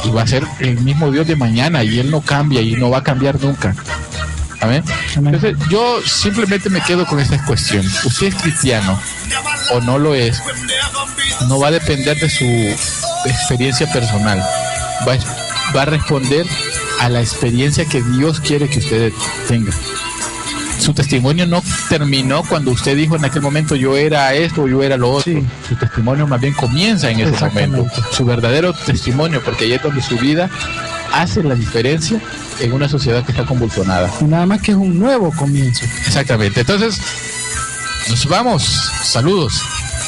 y va a ser el mismo Dios de mañana, y Él no cambia y no va a cambiar nunca. Amén. Entonces yo simplemente me quedo con esta cuestión. Usted es cristiano o no lo es, no va a depender de su experiencia personal, va a responder a la experiencia que Dios quiere que usted tenga. Su testimonio no terminó cuando usted dijo en aquel momento yo era esto o yo era lo otro. Su testimonio más bien comienza en ese momento. Su verdadero testimonio, porque ahí es donde su vida hace la diferencia en una sociedad que está convulsionada. Y nada más que es un nuevo comienzo. Exactamente. Entonces, nos vamos. Saludos.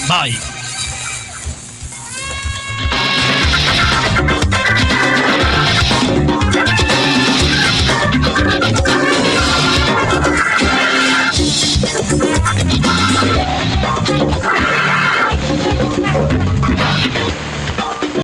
Bye.